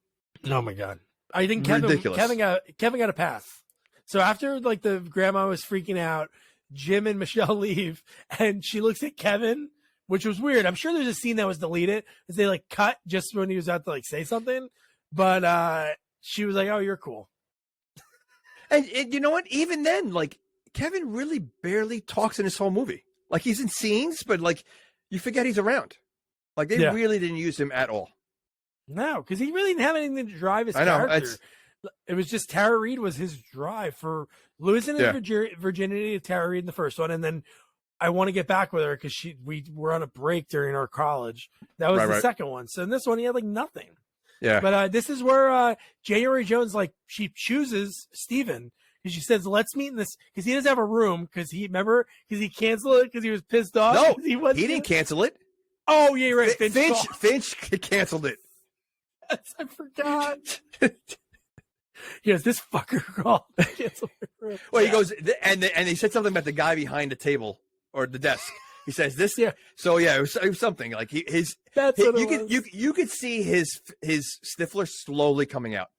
Oh my god! I think Ridiculous. Kevin got a pass. So after like the grandma was freaking out, Jim and Michelle leave, and she looks at Kevin, which was weird. I'm sure there's a scene that was deleted as they like cut just when he was out to like say something, but she was like, "Oh, you're cool." And you know what? Even then, like Kevin really barely talks in this whole movie. Like he's in scenes, but like you forget he's around. Like they really didn't use him at all. No, because he really didn't have anything to drive his I know, character. It was just Tara Reid was his drive for losing his virginity to Tara Reid in the first one, and then I want to get back with her because we were on a break during our college. That was the second one. So in this one, he had like nothing. Yeah. But this is where January Jones, like, she chooses Steven. And she says, let's meet in this, because he doesn't have a room, because he canceled it because he was pissed off. No, he didn't cancel it. Oh, yeah, you're right. Finch canceled it. Yes, I forgot. He goes, this fucker called. Well, he goes, and he said something about the guy behind the table or the desk. He says this. Yeah. So yeah, it was something like you could see his Stifler slowly coming out.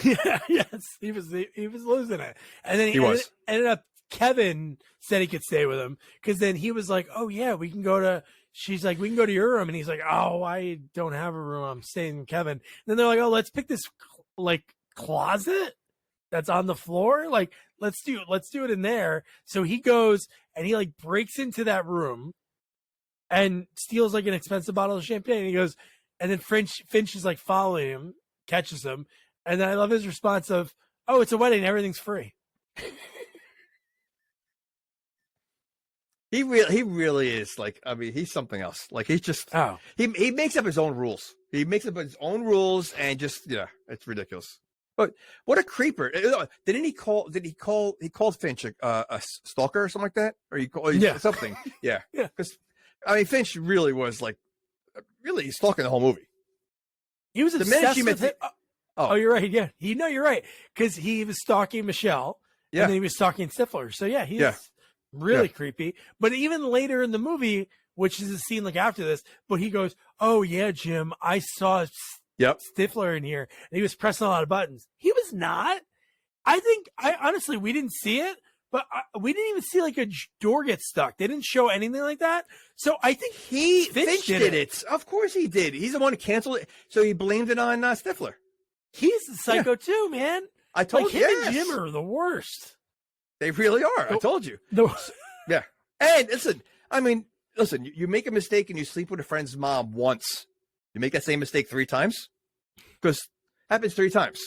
Yeah. Yes. He was losing it, and then he ended up. Kevin said he could stay with him because then he was like, "Oh yeah, we can go to." She's like, "We can go to your room," and he's like, "Oh, I don't have a room. I'm staying with Kevin." And then they're like, "Oh, let's pick this like closet that's on the floor. Like, let's do it in there." So he goes and he like breaks into that room and steals like an expensive bottle of champagne. And he goes, and then Finch is like following him, catches him, and then I love his response of, "Oh, it's a wedding, everything's free." He really is like, I mean, he's something else. Like he's just he makes up his own rules. He makes up his own rules and just it's ridiculous. But what a creeper! He called Finch a stalker or something like that, or something. Yeah. Because I mean, Finch really was like really stalking the whole movie. He was obsessed with it. Oh, you're right. Yeah, you're right. Because he was stalking Michelle, and then he was stalking Stifler. So yeah, he's really creepy. But even later in the movie, which is a scene like after this, but he goes, "Oh yeah, Jim, I saw Stifler in here, and he was pressing a lot of buttons." He was not. I honestly, we didn't see it, but we didn't even see like a door get stuck. They didn't show anything like that. So I think Finch did it. Of course he did. He's the one who canceled it. So he blamed it on Stifler. He's the psycho too, man. I told you. Him and Jim are the worst. They really are. I told you. Yeah. And listen, you make a mistake and you sleep with a friend's mom once. You make that same mistake 3 times? Because it happens 3 times.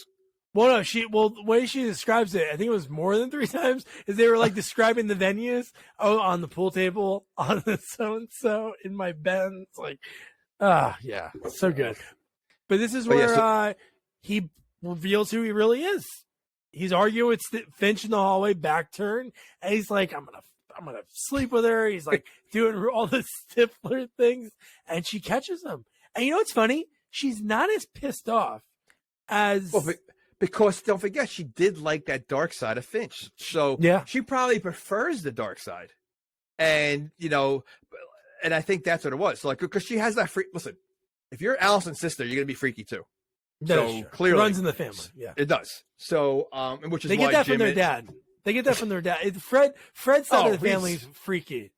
Well, no, the way she describes it, I think it was more than 3 times, is they were like describing the venues. Oh, on the pool table, on the so-and-so, in my Benz. Like, yeah, so good. But this is where he reveals who he really is. He's arguing with Finch in the hallway, back turn, and he's like, I'm gonna sleep with her. He's like doing all the Stifler things, and she catches him. And you know what's funny? She's not as pissed off as because don't forget she did like that dark side of Finch, so she probably prefers the dark side, and and I think that's what it was. So like because she has that listen, if you're Allison's sister, you're gonna be freaky too. So clearly, it runs in the family. Yeah, it does. So, which is they get that from their dad. They get that from their dad. Fred's side of the family is freaky.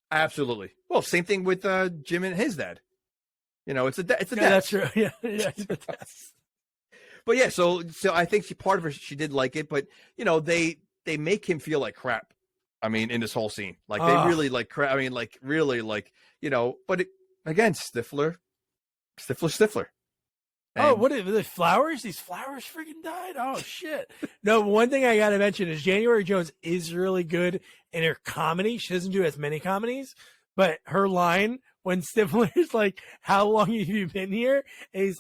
Absolutely. Well, same thing with Jim and his dad. It's a dad. That's true. Yeah. But yeah, so I think part of her she did like it, but they make him feel like crap. I mean, in this whole scene, like they really like crap. I mean, like really like But again, Stifler. And what are the flowers? These flowers freaking died. Oh shit! No, one thing I gotta mention is January Jones is really good in her comedy. She doesn't do as many comedies, but her line when Stifler is like, "How long have you been here?" and she's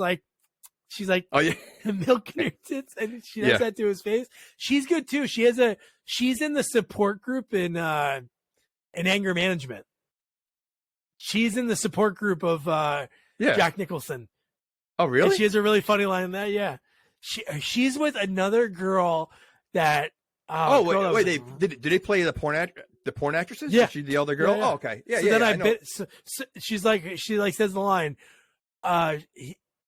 like, "Oh yeah, milking her tits," and she does that to his face. She's good too. She's in the support group in anger management. She's in the support group of Jack Nicholson. Oh, really? And she has a really funny line in that. Yeah, she's with another girl that. Wait! Did they play the porn actresses? Yeah, Is she the other girl. Yeah. Oh, okay. Yeah, so then she says the line,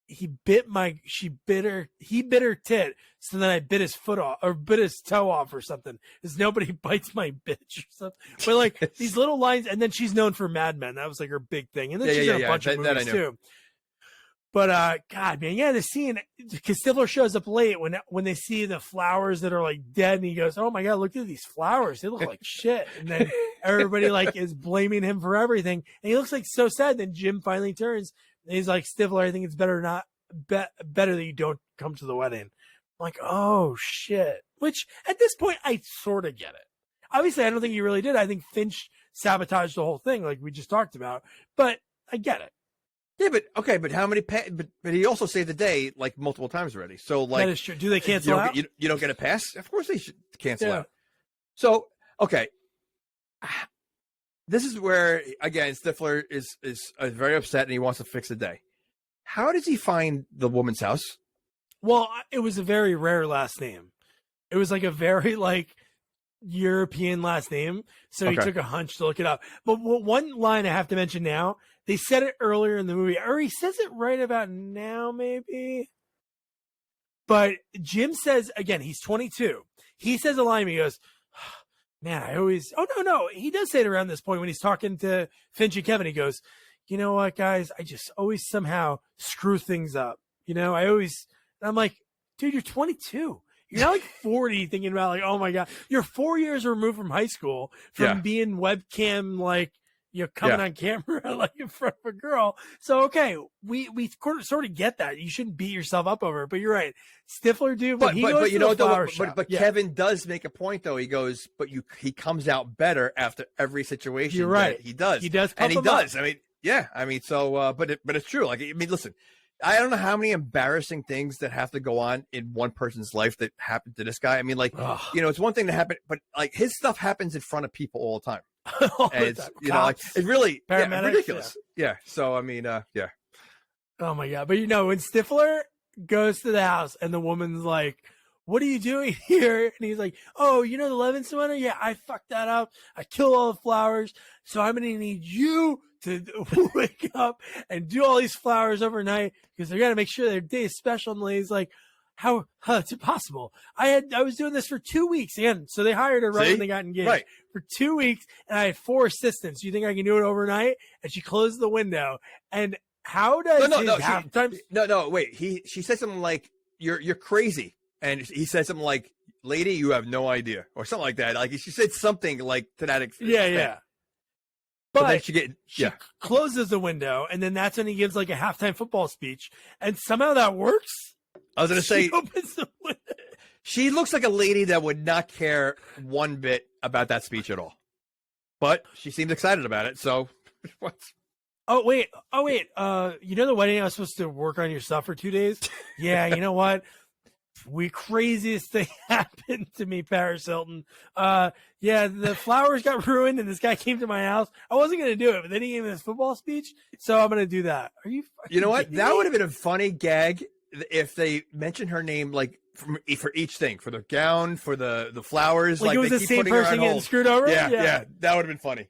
he bit her tit, so then I bit his foot off or bit his toe off or something. Because nobody bites my bitch or something. But like these little lines, and then she's known for Mad Men. That was like her big thing. And then she's in a bunch of movies too. But God, man, yeah, the scene, because Stifler shows up late when they see the flowers that are like dead, and he goes, "Oh my God, look at these flowers! They look like shit." And then everybody like is blaming him for everything, and he looks like so sad. Then Jim finally turns, and he's like, "Stifler, I think it's better that you don't come to the wedding." I'm like, oh shit. Which at this point, I sort of get it. Obviously, I don't think he really did. I think Finch sabotaged the whole thing, like we just talked about. But I get it. Yeah, but how many? But he also saved the day like multiple times already. So like, that is true. Do they cancel out? You don't get a pass. Of course they should cancel Yeah. out. So okay, this is where again Stifler is very upset and he wants to fix the day. How does he find the woman's house? Well, it was a very rare last name. It was like a very like European last name, so he Okay. took a hunch to look it up. But one line I have to mention now, they said it earlier in the movie, or he says it right about now, maybe. But Jim says, again, he's 22. He says a line, he goes, man, I always, oh, no. He does say it around this point when he's talking to Finch and Kevin. He goes, you know what, guys, I just always somehow screw things up. And I'm like, dude, you're 22. You're not like 40 thinking about like, oh my God, you're 4 years removed from high school from being webcam, like, coming on camera like in front of a girl. So, okay, we sort of get that. You shouldn't beat yourself up over it, but you're right. Stifler, dude, But you know what? But yeah. Kevin does make a point though. He goes, he comes out better after every situation. You're right. He does. He does. And he pump 'em does. up. But it's true. Like, I mean, listen, I don't know how many embarrassing things that have to go on in one person's life that happened to this guy. I mean, like, Ugh. it's one thing to happen, but like his stuff happens in front of people all the time. All the And it's, time. like, Cops, it's really paramedics, ridiculous. Yeah. So, I mean, yeah. Oh my God. But when Stifler goes to the house and the woman's like, what are you doing here? And he's like, oh, the Levinson winner? Yeah, I fucked that up. I killed all the flowers. So I'm going to need you to wake up and do all these flowers overnight because they're going to make sure their day is special. And the lady's like, how it's impossible. I was doing this for 2 weeks again. So they hired her right when they got engaged. Right. For 2 weeks, and I had 4 assistants. You think I can do it overnight? And she closed the window. And how does wait. She said something like, "You're crazy," and he said something like, "Lady, you have no idea," or something like that. Like she said something like to that extent. Yeah. But But she closes the window, and then that's when he gives like a halftime football speech, and somehow that works. I was going to say, She opens the window. she looks like a lady that would not care one bit about that speech at all. But she seemed excited about it, so what? Oh wait. The wedding I was supposed to work on your stuff for 2 days. Yeah, you know what? Craziest thing happened to me, Paris Hilton. Yeah, the flowers got ruined, and this guy came to my house. I wasn't gonna do it, but then he gave me this football speech, so I'm gonna do that. Are you? You know what? kidding That me? would have been a funny gag if they mentioned her name like for each thing, for the gown, for the flowers. Like it was they the keep same putting her person on getting hold. screwed over. Yeah, that would have been funny.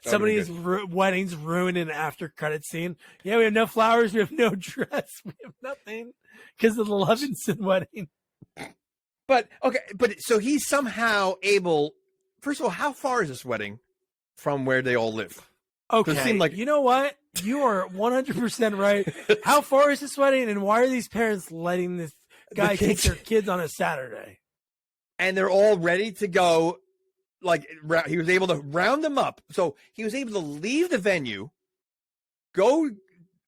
Somebody's wedding's ruined in an after credit scene. Yeah, we have no flowers. We have no dress. We have nothing because of the Levinson wedding. But okay, so he's somehow able. First of all, how far is this wedding from where they all live? Okay, Does it seem like- you know what? You are 100% right. How far is this wedding, and why are these parents letting this guy take their kids on a Saturday? And they're all ready to go. Like he was able to round them up, so he was able to leave the venue, go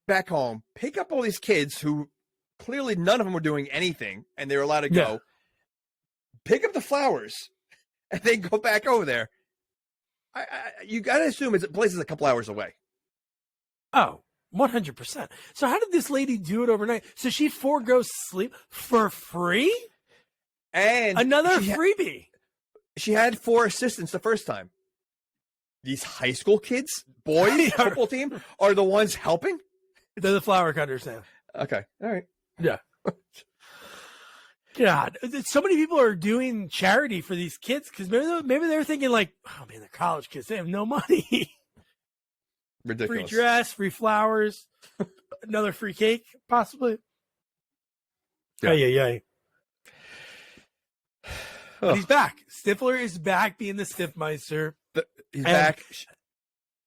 back home, pick up all these kids who clearly none of them were doing anything, and they were allowed to go. Yeah. Pick up the flowers, and then go back over there. You got to assume the place is a couple hours away. Oh, 100%. So how did this lady do it overnight? So she forgoes sleep for free? And Another she freebie. She had 4 assistants the first time. These high school kids, boys, football team, are the ones helping? They're the flower cutters now. Okay. All right. Yeah. God, so many people are doing charity for these kids because maybe they're thinking like, oh man, they're college kids. They have no money. Ridiculous. Free dress, free flowers. another free cake, possibly. Yeah. Yeah. But he's back. Stifler is back being the Stiffmeister. He's And back.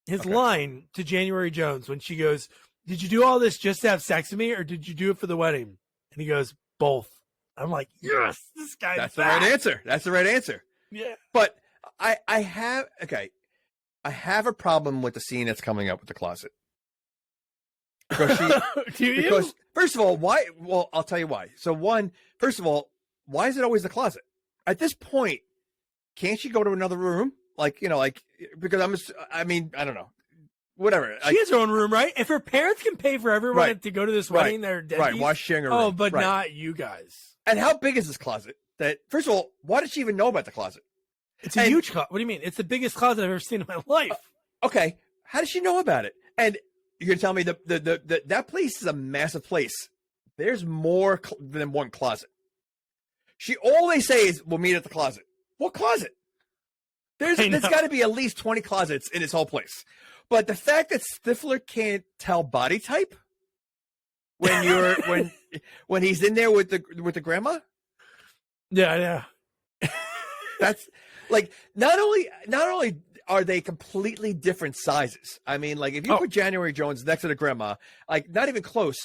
His Okay. line to January Jones when she goes, "Did you do all this just to have sex with me, or did you do it for the wedding?" And he goes, "Both." I'm like, yes, this guy's That's the back. right answer. That's the right answer. Yeah. But I have a problem with the scene that's coming up with the closet. Because Do you? because first of all, why? Well, I'll tell you why. So first of all, why is it always the closet? At this point, can't she go to another room? Because I don't know. Whatever. She has her own room, right? If her parents can pay for everyone Right. to go to this Right. wedding, they're dead. Right. Why is she sharing her room? Oh, but Right. not you guys. And how big is this closet? That first of all, why did she even know about the closet? It's a huge closet. What do you mean? It's the biggest closet I've ever seen in my life. Okay, how does she know about it? And you're gonna tell me that place is a massive place. There's more than one closet. All they say is, "We'll meet at the closet." What closet? There's got to be at least 20 closets in this whole place. But the fact that Stifler can't tell body type when when he's in there with the grandma, Yeah. that's like not only are they completely different sizes. I mean, like if you put January Jones next to the grandma, like not even close,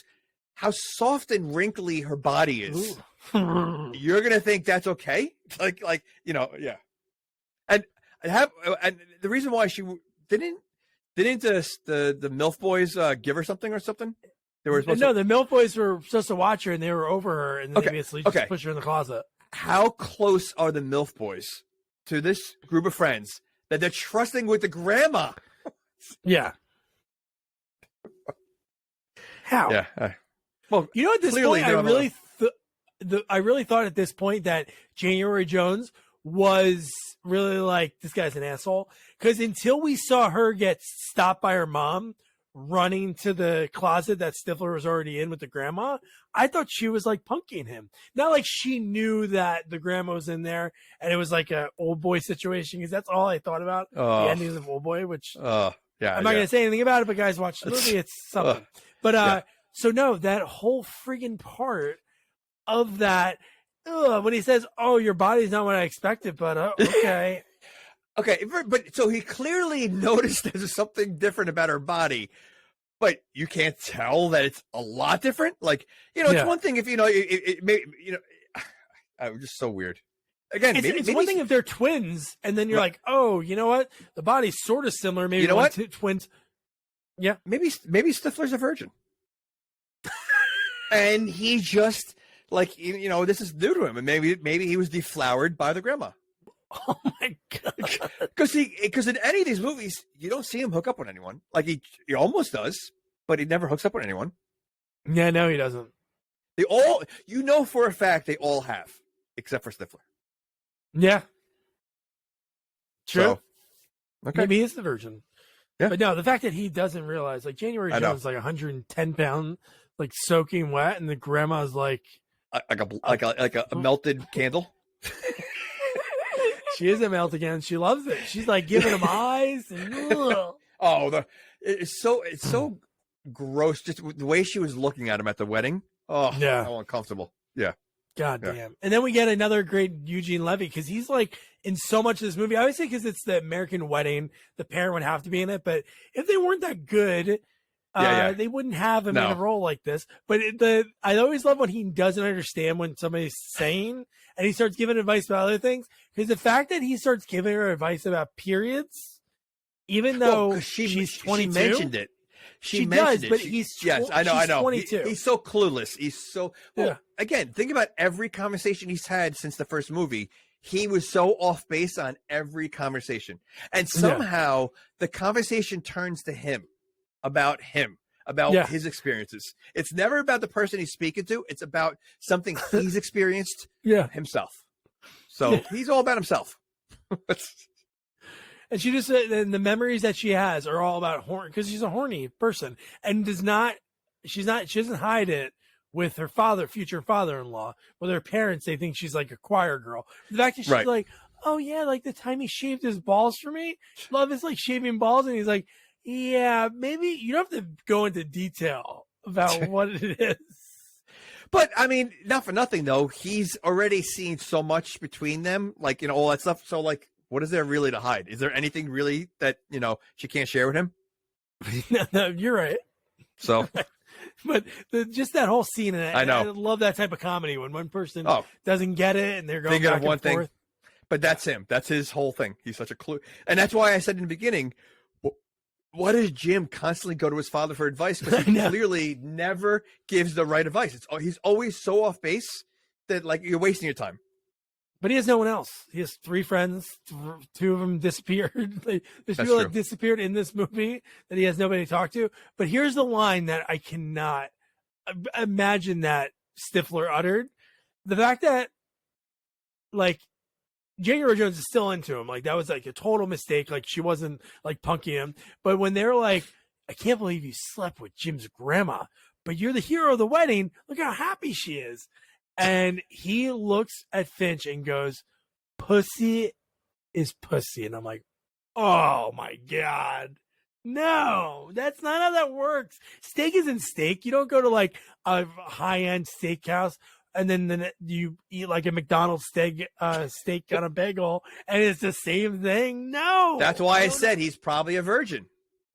how soft and wrinkly her body is. You're gonna think that's okay, yeah. And the reason why she didn't the MILF boys give her something or something? They were supposed No, the MILF boys were supposed to watch her, and they were over her, and they basically just okay. pushed her in the closet. How close are the MILF boys to this group of friends that they're trusting with the grandma? Yeah. How? Yeah. Well, You know, at this clearly point, I really thought at this point that January Jones was really like, this guy's an asshole. Because until we saw her get stopped by her mom running to the closet that Stifler was already in with the grandma, I thought she was like punking him. Not like she knew that the grandma was in there and it was like a old boy situation, because that's all I thought about. The endings of Old Boy, which yeah, I'm not going to say anything about it, but guys, watch the movie. It's something. But so no, that whole friggin' part of that, when he says, "Oh, your body's not what I expected," but okay. Okay, but so he clearly noticed there's something different about her body, but you can't tell that it's a lot different. Like, it's one thing if it may, just so weird. Again, It's one thing if they're twins, and then you're like, "Oh, you know what? The body's sort of similar. Maybe twins." Yeah, maybe Stifler's a virgin, and he just like this is new to him, and maybe he was deflowered by the grandma. Oh my god! Because in any of these movies, you don't see him hook up with anyone. Like he almost does, but he never hooks up with anyone. Yeah, no, he doesn't. They all, for a fact, they all have, except for Stifler. Yeah, true. So, okay. Maybe he is the virgin. Yeah. But no, the fact that he doesn't realize, like January Jones is like 110 pounds, like soaking wet, and the grandma's like a melted candle. She is a melt again. She loves it. She's like giving him eyes. And, it's so gross. Just the way she was looking at him at the wedding. Oh, yeah, how uncomfortable. Yeah. God damn. And then we get another great Eugene Levy, because he's like in so much of this movie. I would say because it's the American wedding, the parent would have to be in it. But if they weren't that good, they wouldn't have him in a role like this. But I always love when he doesn't understand when somebody's saying, and he starts giving advice about other things. Because the fact that he starts giving her advice about periods, even though she's 22, she mentioned it. She does, but yes, I know. 22. He's so clueless. He's so again. Think about every conversation he's had since the first movie. He was so off base on every conversation, and somehow the conversation turns to him, about his experiences. It's never about the person he's speaking to. It's about something he's experienced himself. So he's all about himself. And she just and the memories that she has are all about horny, because she's a horny person, and she doesn't hide it with her future father-in-law. With her parents, they think she's like a choir girl. The fact that she's like, "Oh yeah, like the time he shaved his balls for me. Love is like shaving balls," and he's like, "Yeah, maybe you don't have to go into detail about what it is. But I mean, not for nothing though. He's already seen so much between them, like, you know, all that stuff. So like, what is there really to hide? Is there anything really that, you know, she can't share with him? No, you're right. So, but just that whole scene, and I know. I love that type of comedy when one person Oh. doesn't get it and they're going thinking back of one and thing. forth. But that's him. That's his whole thing. He's such a clue. And that's why I said in the beginning, why does Jim constantly go to his father for advice? Because he clearly never gives the right advice. He's always so off base that, like, you're wasting your time. But he has no one else. He has 3 friends. 2 of them disappeared. There's That's people true. that disappeared in this movie that he has nobody to talk to. But here's the line that I cannot imagine that Stifler uttered. The fact that, like, J. Earl Jones is still into him. Like, that was like a total mistake. Like, she wasn't like punking him. But when they're like, I can't believe you slept with Jim's grandma, but you're the hero of the wedding. Look how happy she is. And he looks at Finch and goes, pussy is pussy. And I'm like, oh my God. No, that's not how that works. Steak isn't steak. You don't go to like a high-end steakhouse and then you eat like a McDonald's steak on a bagel, and it's the same thing. No, That's why I said he's probably a virgin.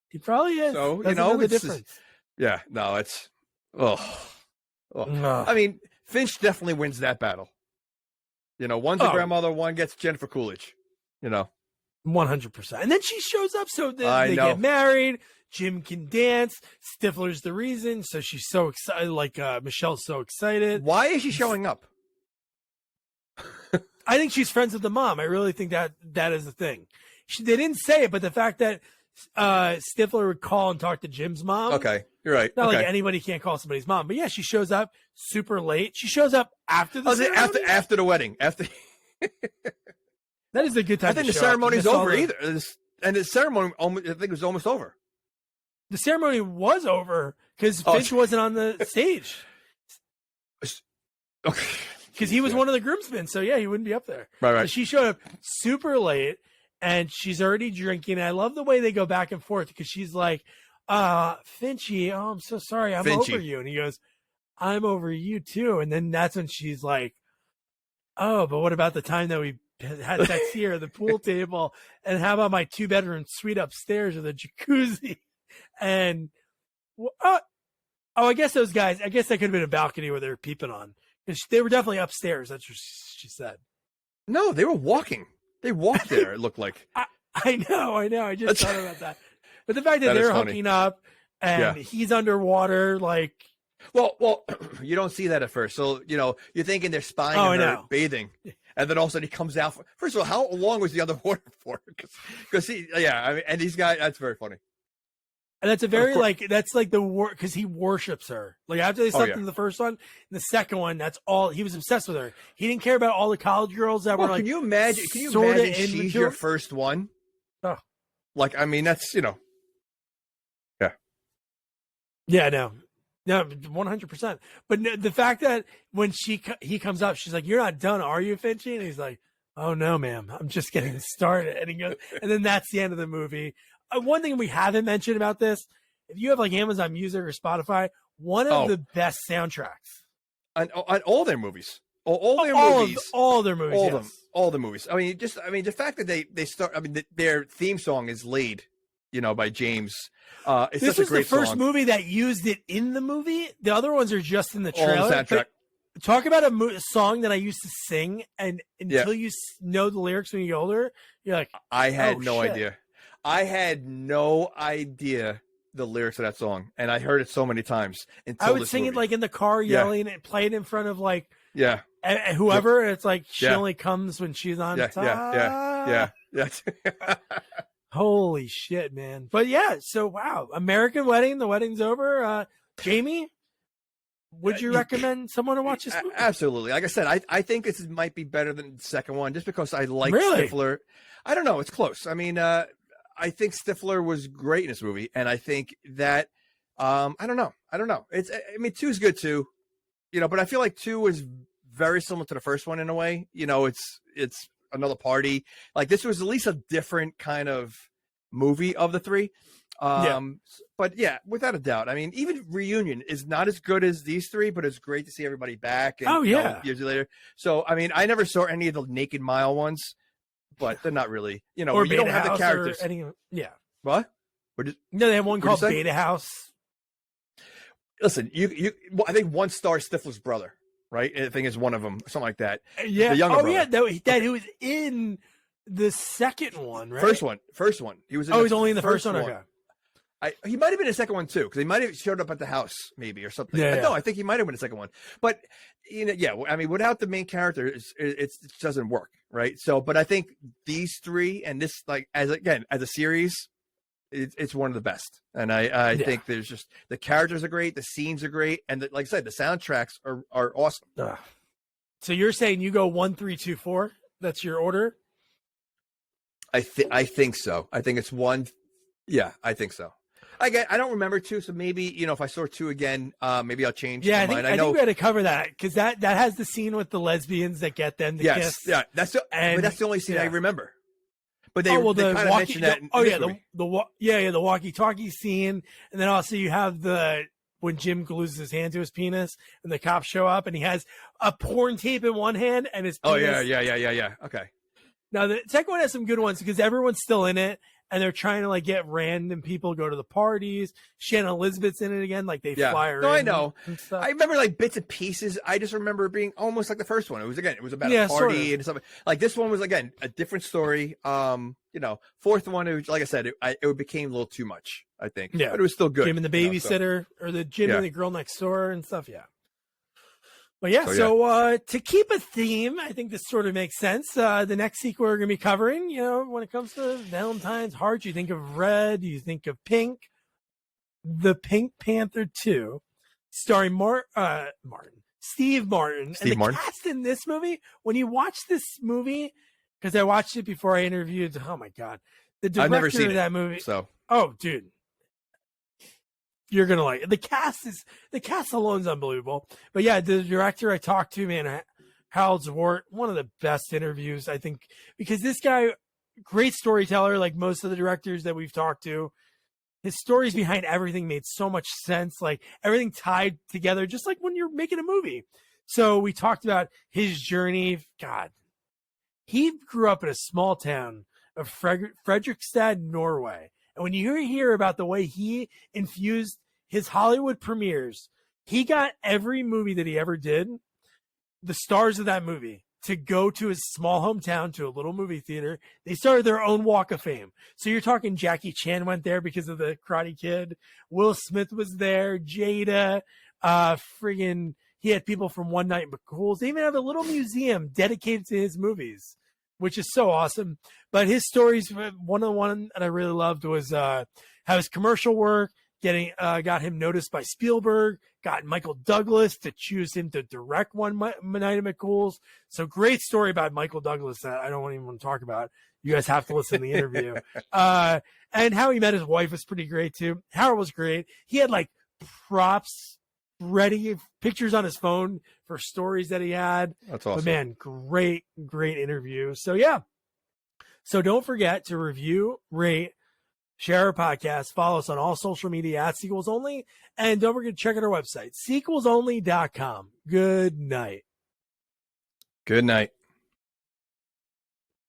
he probably is. So, you Doesn't know, the it's just- difference. Yeah, no, it's, oh. Ugh. I mean, Finch definitely wins that battle. You know, one's a Oh. grandmother, one gets Jennifer Coolidge, you know. 100%. And then she shows up, so I they know. get married. Jim can dance. Stifler's the reason, so she's so excited. Like Michelle's so excited. Why is she showing up? I think she's friends with the mom. I really think that is the thing. They didn't say it, but the fact that Stifler would call and talk to Jim's mom. Okay, you're right. Not Okay. like anybody can't call somebody's mom, but yeah, she shows up super late. She shows up after the Oh, is it ceremony. after the wedding. After That is a good time. I think to the show up. ceremony's Miss all over the- either. And the ceremony, I think it was almost over. The ceremony was over because Oh, Finch wasn't on the stage Okay. because he was one of the groomsmen. So yeah, he wouldn't be up there. Right, So right. she showed up super late and she's already drinking. I love the way they go back and forth because she's like, Finchy, oh, I'm so sorry. I'm Finchy. over you. And he goes, I'm over you too. And then that's when she's like, oh, but what about the time that we had sex here at the pool table? And how about my 2-bedroom suite upstairs with a jacuzzi? And, I guess those guys, I guess that could have been a balcony where they were peeping on. They were definitely upstairs. That's what she said. No, they were walking. They walked there, it looked like. I know. I just thought about that. But the fact that That is they're funny. hooking up and Yeah. he's underwater, like, Well, you don't see that at first. So, you know, you're thinking they're spying Oh, on I her know. bathing. And then all of a sudden he comes out. First of all, how long was he underwater for? Because he, yeah, I mean, and these guys, that's very funny. and that's a very, course. like, that's like because he worships her. Like, after they slept yeah. in the first one, in the second one, that's all, he was obsessed with her. He didn't care about all the college girls that Well, were like, can you imagine? Can you sorta imagine she's immature? your first one? Oh. Like, I mean, that's, you know. Yeah, no, 100%. But the fact that when he comes up, she's like, "You're not done, are you, Finchy?" And he's like, "Oh no, ma'am, I'm just getting started." And he goes, and then that's the end of the movie. One thing we haven't mentioned about this: if you have like Amazon Music or Spotify, one of Oh. the best soundtracks. On all their movies. All their all movies. all their movies, all yes. them. All the movies. I mean, the fact that they start, I mean, their theme song is laid, you know, by James. It's This such a was the great first song. movie that used it in the movie. The other ones are just in the All the trailer. soundtrack. But talk about a song that I used to sing, and until you know the lyrics when you get older, you're like, I had Oh, no shit. idea. I had no idea the lyrics of that song, and I heard it so many times. Until I would this sing it movie. like in the car, Yeah. yelling and play it in front of like yeah, whoever. And it's like she Yeah. only comes when she's on yeah, top. yeah. Holy shit, man! But yeah, so wow, American Wedding. The wedding's over. Jamie, would you recommend someone to watch this movie? Absolutely. Like I said, I think this might be better than the second one, just because I like Really? Stifler. I don't know. It's close. I mean, I think Stifler was great in this movie, and I think that I don't know. It's, I mean, 2's good too, you know, but I feel like 2 is very similar to the first one in a way. You know, it's another party. Like, this was at least a different kind of movie of the three. But yeah, without a doubt. I mean, even Reunion is not as good as these three, but it's great to see everybody back. And, years later. So, I mean, I never saw any of the Naked Mile ones, but they're not really, or you don't have the characters. What? No, they have one called Beta House. Listen, I think one star Stifler's brother, right? I think is one of them, something like that. Yeah. The younger brother. Yeah. That he was in the second one, right? First one. He was. He's only in the first one. Okay. He might have been the second one too, because he might have showed up at the house maybe or something. Yeah. No, I think he might have been the second one. But I mean, without the main character, it doesn't work, right? So, but I think these three and this, like as a series, it's one of the best. And I think there's just the characters are great, the scenes are great, and like I said, the soundtracks are awesome. So you're saying you go 1, 3, 2, 4? That's your order? I think so. I think it's 1. Yeah, I think so. I don't remember 2, so maybe if I saw 2 again, maybe I'll change. Yeah, my mind. I think we had to cover that because that has the scene with the lesbians that get them to kiss. Yeah, that's the only scene I remember. But they kind of mentioned that. The walkie-talkie scene, and then also you have when Jim glues his hand to his penis, and the cops show up, and he has a porn tape in one hand and his penis. Oh yeah. Okay. Now the second one has some good ones because everyone's still in it. And they're trying to get random people to go to the parties. Shannon Elizabeth's in it again, they fly her in. I know. And stuff. I remember bits and pieces. I just remember it being almost like the first one. It was about a party sort of. and stuff. Like this one was again a different story. Fourth one, it was, like I said, it became a little too much. I think. Yeah, but it was still good. Jim and the babysitter, or the Jim and the girl next door and stuff. Yeah. But so to keep a theme, I think this sort of makes sense. The next sequel we're going to be covering, when it comes to Valentine's Heart, you think of red, you think of pink. The Pink Panther 2, starring Steve Martin. The cast in this movie, when you watch this movie, because I watched it before I interviewed, oh my God, the director I've never seen of that movie. So, oh, dude. You're gonna like it. The cast alone is unbelievable. But yeah, the director I talked to, man, Harald Zwart, one of the best interviews, I think, because this guy, great storyteller, like most of the directors that we've talked to. His stories behind everything made so much sense, like everything tied together, just like when you're making a movie. So we talked about his journey. God, he grew up in a small town of Fredrikstad, Norway. And when you hear about the way he infused his Hollywood premieres, he got every movie that he ever did, the stars of that movie, to go to his small hometown to a little movie theater. They started their own Walk of Fame. So you're talking Jackie Chan went there because of the Karate Kid. Will Smith was there. Jada, he had people from One Night McCool's. They even have a little museum dedicated to his movies, which is so awesome. But his stories, one of the one that I really loved was how his commercial work got him noticed by Spielberg, got Michael Douglas to choose him to direct One Night at McCool's. So great story about Michael Douglas that I don't even want to talk about. You guys have to listen to the interview. And how he met his wife was pretty great too. Howard was great. He had props ready, pictures on his phone for stories that he had. That's awesome. But man, great interview. So yeah. So don't forget to review, rate, share our podcast, follow us on all social media at Sequels Only, and don't forget to check out our website, sequelsonly.com. Good night. Good night.